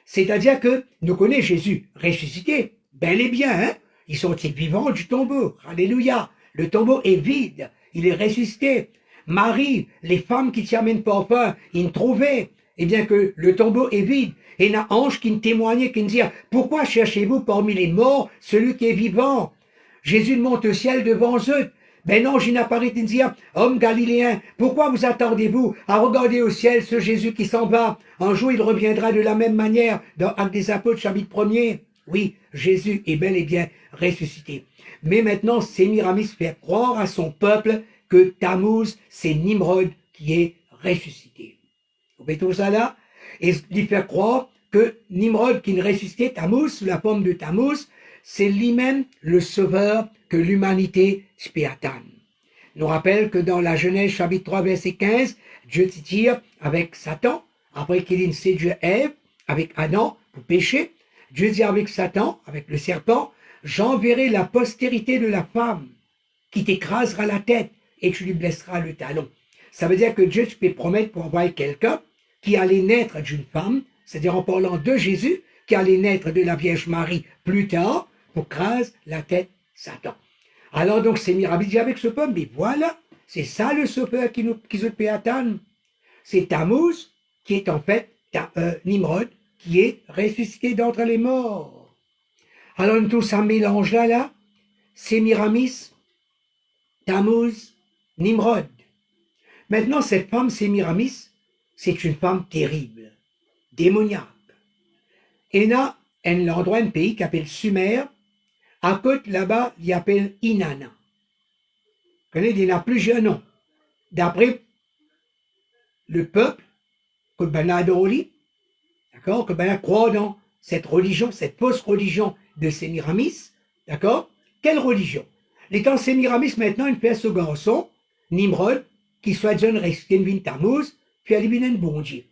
C'est-à-dire que nous connaissons Jésus ressuscité, bel et bien, hein? Ils sont vivants du tombeau. Alléluia. Le tombeau est vide. Il est ressuscité. Marie, les femmes qui s'y amènent pas enfin, ils trouvaient, eh bien que le tombeau est vide. Et il y a un ange qui nous témoignait, qui nous dit, pourquoi cherchez-vous parmi les morts celui qui est vivant? Jésus monte au ciel devant eux. Ben non, j'y n'apparaît de dire, homme galiléen, pourquoi vous attendez-vous à regarder au ciel ce Jésus qui s'en va? Un jour, il reviendra de la même manière dans Actes des Apôtres, chapitre 1er. Oui, Jésus est bel et bien ressuscité. Mais maintenant, Sémiramis fait croire à son peuple que Tammuz, c'est Nimrod qui est ressuscité. Vous mettez tout ça là? Et lui faire croire que Nimrod qui est ressuscité, Tammuz, sous la forme de Tammuz, c'est lui-même le sauveur que l'humanité attend. Nous rappelle que dans la Genèse chapitre 3 verset 15, Dieu tire avec Satan, après qu'il ait séduit Ève avec Adam pour pécher, Dieu dit avec Satan, avec le serpent, j'enverrai la postérité de la femme qui t'écrasera la tête et tu lui blesseras le talon. Ça veut dire que Dieu peut promettre pour envoyer quelqu'un qui allait naître d'une femme, c'est-à-dire en parlant de Jésus, qui allait naître de la Vierge Marie plus tard, pour craser la tête Satan. Alors donc c'est Mirabidi avec ce peuple, mais voilà, c'est ça le sauveur qui se peut attendre. C'est Tammuz qui est en fait Nimrod, qui est ressuscité d'entre les morts. Alors tout ça mélange là, Sémiramis, Tammuz, Nimrod. Maintenant cette femme Sémiramis, c'est une femme terrible, démoniaque. Et là, un endroit, un pays qui s'appelle Sumer, à côté là-bas, il appelle Inanna. Vous connaissez, il y en a plusieurs noms. D'après le peuple, que ben adoré, d'accord, que ben croit dans cette religion, cette fausse religion de Sémiramis, d'accord? Quelle religion? L'étant Sémiramis, maintenant, il fait ce garçon, Nimrod, qui soit jeune resté une Tammuz, puis elle est un bon Dieu.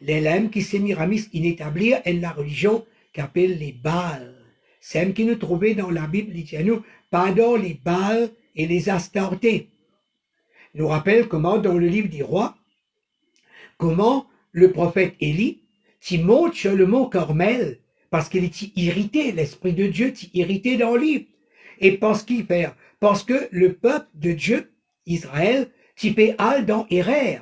Les qui Sémiramis inétablir en la religion qu'appelle les Baals. C'est qui nous trouvait dans la Bible, dit-nous, pardon les Baals et les Astartés. Nous rappelle comment dans le livre des rois, comment le prophète Élie t'y monte sur le mont Carmel parce qu'il est irrité, l'Esprit de Dieu t'y irrité dans lui. Et parce qu'il fait, parce que le peuple de Dieu, Israël, t'y fait al dans Hérer.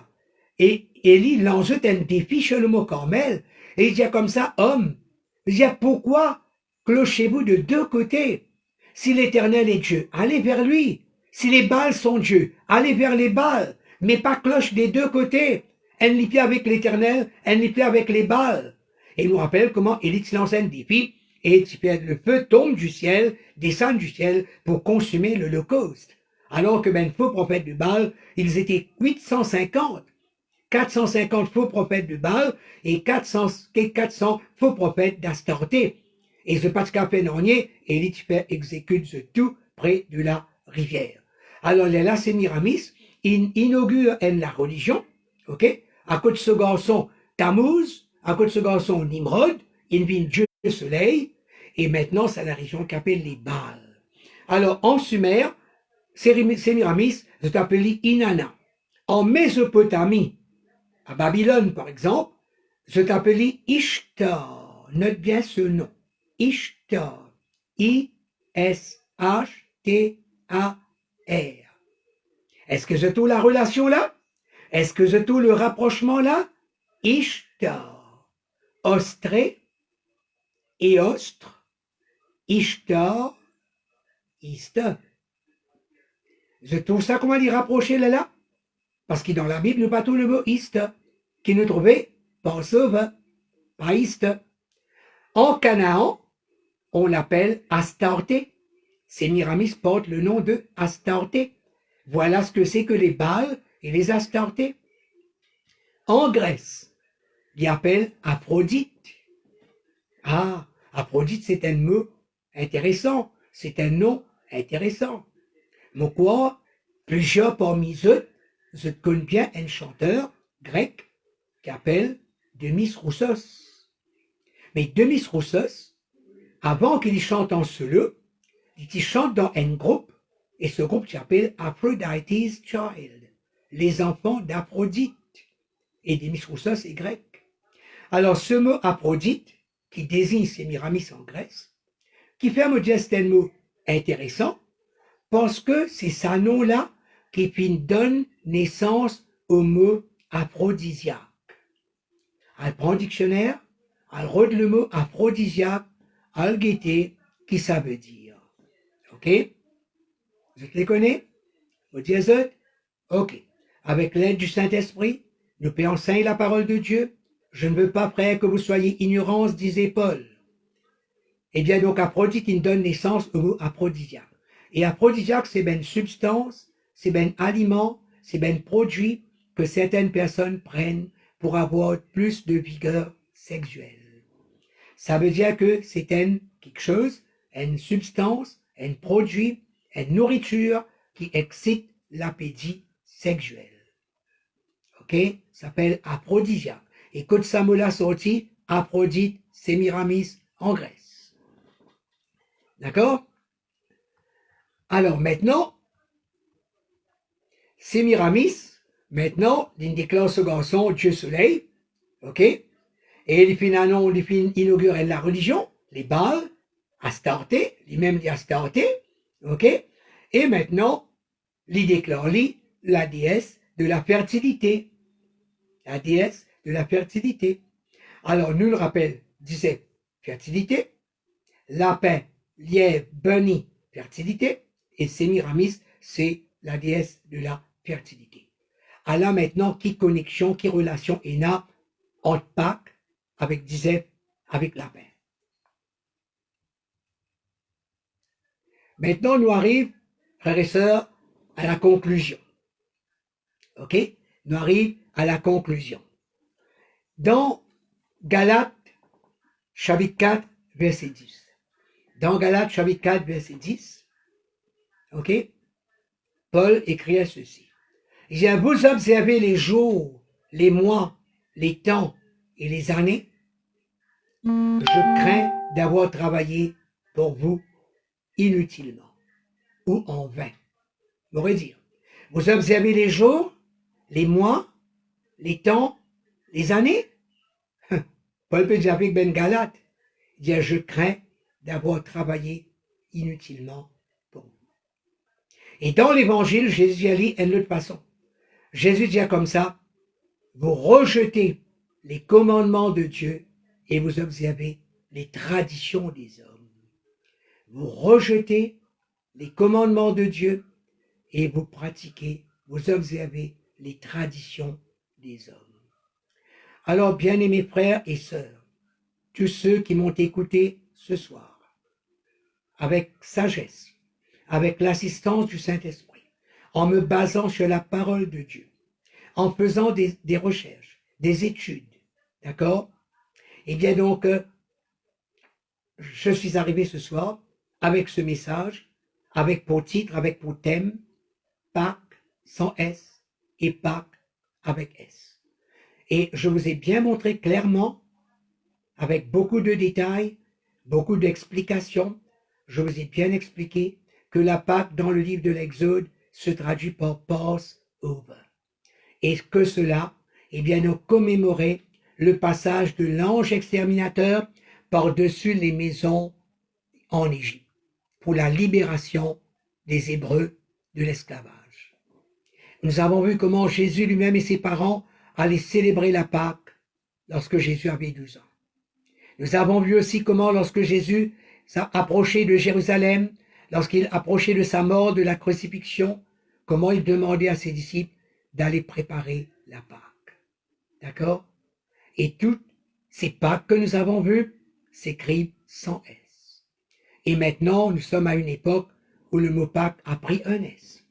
Et Élie lance un défi sur le mont Carmel. Et il dit comme ça, homme, il dit pourquoi clochez-vous de deux côtés? Si l'Éternel est Dieu, allez vers lui. Si les Baals sont Dieu, allez vers les Baals, mais pas cloche des deux côtés. Elle n'est plus avec l'Éternel, elle n'est plus avec les Baals. Et il nous rappelle comment Élie lance un défi et le feu tombe du ciel, descend du ciel pour consumer l'Holocauste. Alors que ben faux prophètes de Baal, ils étaient 850. 450 faux prophètes de Baal et 400 faux prophètes d'Astarté. Et ce parce qu'a fait Nornier, Élie exécute tout près de la rivière. Alors là, Sémiramis, il inaugure la religion, ok? À cause de ce garçon Tammuz, à cause de ce garçon Nimrod, il vient Dieu le soleil, et maintenant c'est la région qu'appelle les Baals. Alors en Sumer, Sémiramis est appelé Inanna. En Mésopotamie, à Babylone par exemple, c'est appelé Ishtar. Note bien ce nom. Ishtar. I-S-H-T-A-R. Est-ce que c'est tout la relation là? Est-ce que c'est tout le rapprochement là? Ishtar. Ostré et ostre. Ishtar. Ista. C'est tout ça comment dit rapprocher là? Parce que dans la Bible, nous pas tout le mot Ista, qui nous trouvait pas sauve, pas Ista. En Canaan, on l'appelle Astarté. Sémiramis porte le nom de Astarté. Voilà ce que c'est que les Baals et les Astartés. En Grèce, ils appellent Aphrodite. Ah, Aphrodite, c'est un mot intéressant. C'est un nom intéressant. Mais quoi, plusieurs parmi eux, je connais bien un chanteur grec qui appelle Demis Roussos. Mais Demis Roussos, avant qu'il chante en solo, il chante dans un groupe, et ce groupe s'appelle Aphrodite's Child, les enfants d'Aphrodite. Et Demis Roussos est grec. Alors ce mot Aphrodite, qui désigne Sémiramis en Grèce, qui fait me dire c'est un mot intéressant, parce que c'est ça nom-là qui donne naissance au mot aphrodisiaque. Elle prend le dictionnaire, elle rôde le mot aphrodisiaque, elle guette qui ça veut dire. Ok? Vous les connaissez? Vous dites ok. Avec l'aide du Saint-Esprit, nous peut enseigner la parole de Dieu. Je ne veux pas, frère, que vous soyez ignorants, disait Paul. Eh bien, donc, aphrodite, il donne naissance au mot aphrodisiaque. Et aphrodisiaque, c'est ben substance, c'est ben aliment, c'est ben produit que certaines personnes prennent pour avoir plus de vigueur sexuelle. Ça veut dire que c'est quelque chose, une substance, un produit, une nourriture qui excite l'appétit sexuel. Ok? Ça s'appelle aphrodisiaque. Et quand ça me l'a sorti, Aphrodite, Sémiramis en Grèce. D'accord? Alors maintenant, Sémiramis, maintenant, il déclare ce garçon Dieu Soleil, ok? Et il finit inaugurer la religion, les Baals, Astarté, les mêmes dit Astarté, ok? Et maintenant, il déclare la déesse de la fertilité. La déesse de la fertilité. Alors, nous le rappelle, disait fertilité, lapin, lièvre, bunny, fertilité, et Sémiramis, c'est la déesse de la fertilité. Alors maintenant, qui connexion, qui relation est là entre Pâques avec disait avec lapin. Maintenant, nous arrivons, frères et sœurs, à la conclusion. Ok? Nous arrivons à la conclusion. Dans Galates, chapitre 4, verset 10. Dans Galates, chapitre 4, verset 10, ok? Paul écrit ceci. Il dit, vous observez les jours, les mois, les temps et les années, je crains d'avoir travaillé pour vous inutilement ou en vain. On pourrait dire, vous observez les jours, les mois, les temps, les années. Paul peut dire avec Ben Galate, il dit, je crains d'avoir travaillé inutilement pour vous. Et dans l'évangile, Jésus a dit d'une autre façon. Jésus dit comme ça, vous rejetez les commandements de Dieu et vous observez les traditions des hommes. Vous rejetez les commandements de Dieu et vous pratiquez, vous observez les traditions des hommes. Alors, bien-aimés frères et sœurs, tous ceux qui m'ont écouté ce soir, avec sagesse, avec l'assistance du Saint-Esprit, en me basant sur la parole de Dieu, en faisant des recherches, des études, d'accord? Eh bien donc, je suis arrivé ce soir avec ce message, avec pour titre, avec pour thème, Pâques sans S et Pâques avec S. Et je vous ai bien montré clairement, avec beaucoup de détails, beaucoup d'explications, je vous ai bien expliqué que la Pâque dans le livre de l'Exode se traduit par Passover. Et que cela, eh bien, nous commémorer le passage de l'ange exterminateur par-dessus les maisons en Égypte pour la libération des Hébreux de l'esclavage. Nous avons vu comment Jésus lui-même et ses parents allaient célébrer la Pâque lorsque Jésus avait 12 ans. Nous avons vu aussi comment lorsque Jésus s'approchait de Jérusalem, lorsqu'il approchait de sa mort, de la crucifixion, comment il demandait à ses disciples d'aller préparer la Pâque. D'accord? Et toutes ces Pâques que nous avons vues s'écrivent sans S. Et maintenant, nous sommes à une époque où le mot Pâques a pris un S.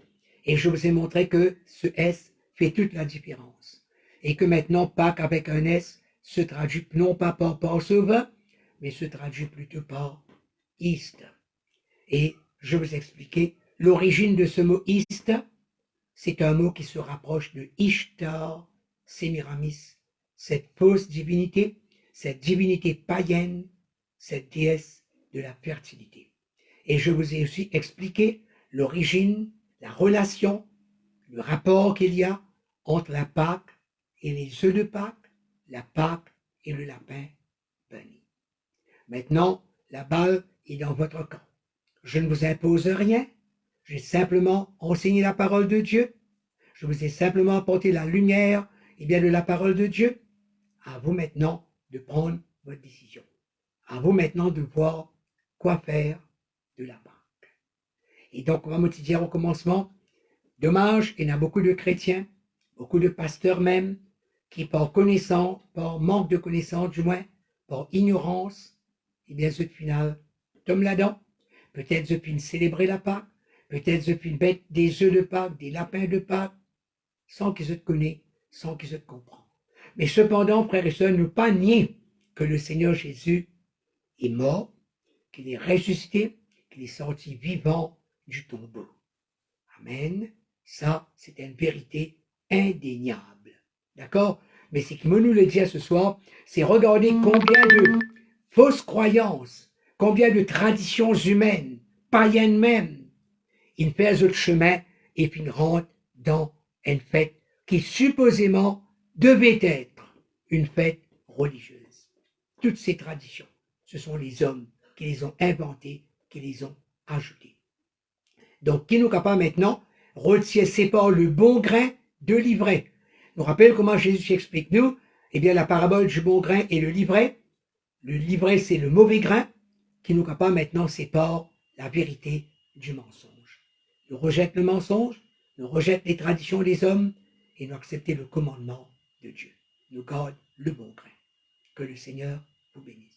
Et je vous ai montré que ce S fait toute la différence. Et que maintenant, Pâques avec un S se traduit non pas par Passover, mais se traduit plutôt par Easter. Et je vous ai expliqué l'origine de ce mot Easter. C'est un mot qui se rapproche de Ishtar, Sémiramis, cette fausse divinité, cette divinité païenne, cette déesse de la fertilité. Et je vous ai aussi expliqué l'origine, la relation, le rapport qu'il y a entre la Pâque et les œufs de Pâques, la Pâque et le lapin béni. Maintenant, la balle est dans votre camp. Je ne vous impose rien, j'ai simplement enseigné la parole de Dieu, je vous ai simplement apporté la lumière et bien de la parole de Dieu. À vous maintenant de prendre votre décision. À vous maintenant de voir quoi faire de la Pâque. Et donc, on va me dire au commencement, dommage, il y a beaucoup de chrétiens, beaucoup de pasteurs même, qui par connaissance, par manque de connaissance du moins, par ignorance, et bien ce final tombent là-dedans. Peut-être depuis célébrer la Pâque, peut-être depuis mettre des œufs de Pâque, des lapins de Pâque, sans qu'ils se connaissent, sans qu'ils se comprennent. Mais cependant, frères et sœurs, ne pas nier que le Seigneur Jésus est mort, qu'il est ressuscité, qu'il est sorti vivant du tombeau. Amen. Ça, c'est une vérité indéniable. D'accord? Mais ce qui me nous le dit ce soir, c'est regarder combien de fausses croyances, combien de traditions humaines, païennes même, ils font le chemin et puis ils rentrent dans une fête qui supposément devait être une fête religieuse. Toutes ces traditions, ce sont les hommes qui les ont inventées, qui les ont ajoutées. Donc, qui nous capable maintenant retient, sépare le bon grain de l'ivraie. Nous rappelle comment Jésus explique nous, eh bien, la parabole du bon grain et le livret. Le livret, c'est le mauvais grain, qui nous capable maintenant sépare la vérité du mensonge. Nous rejette le mensonge, nous rejette les traditions des hommes, et nous accepter le commandement de Dieu. Nous garde le bon grain. Que le Seigneur vous bénisse.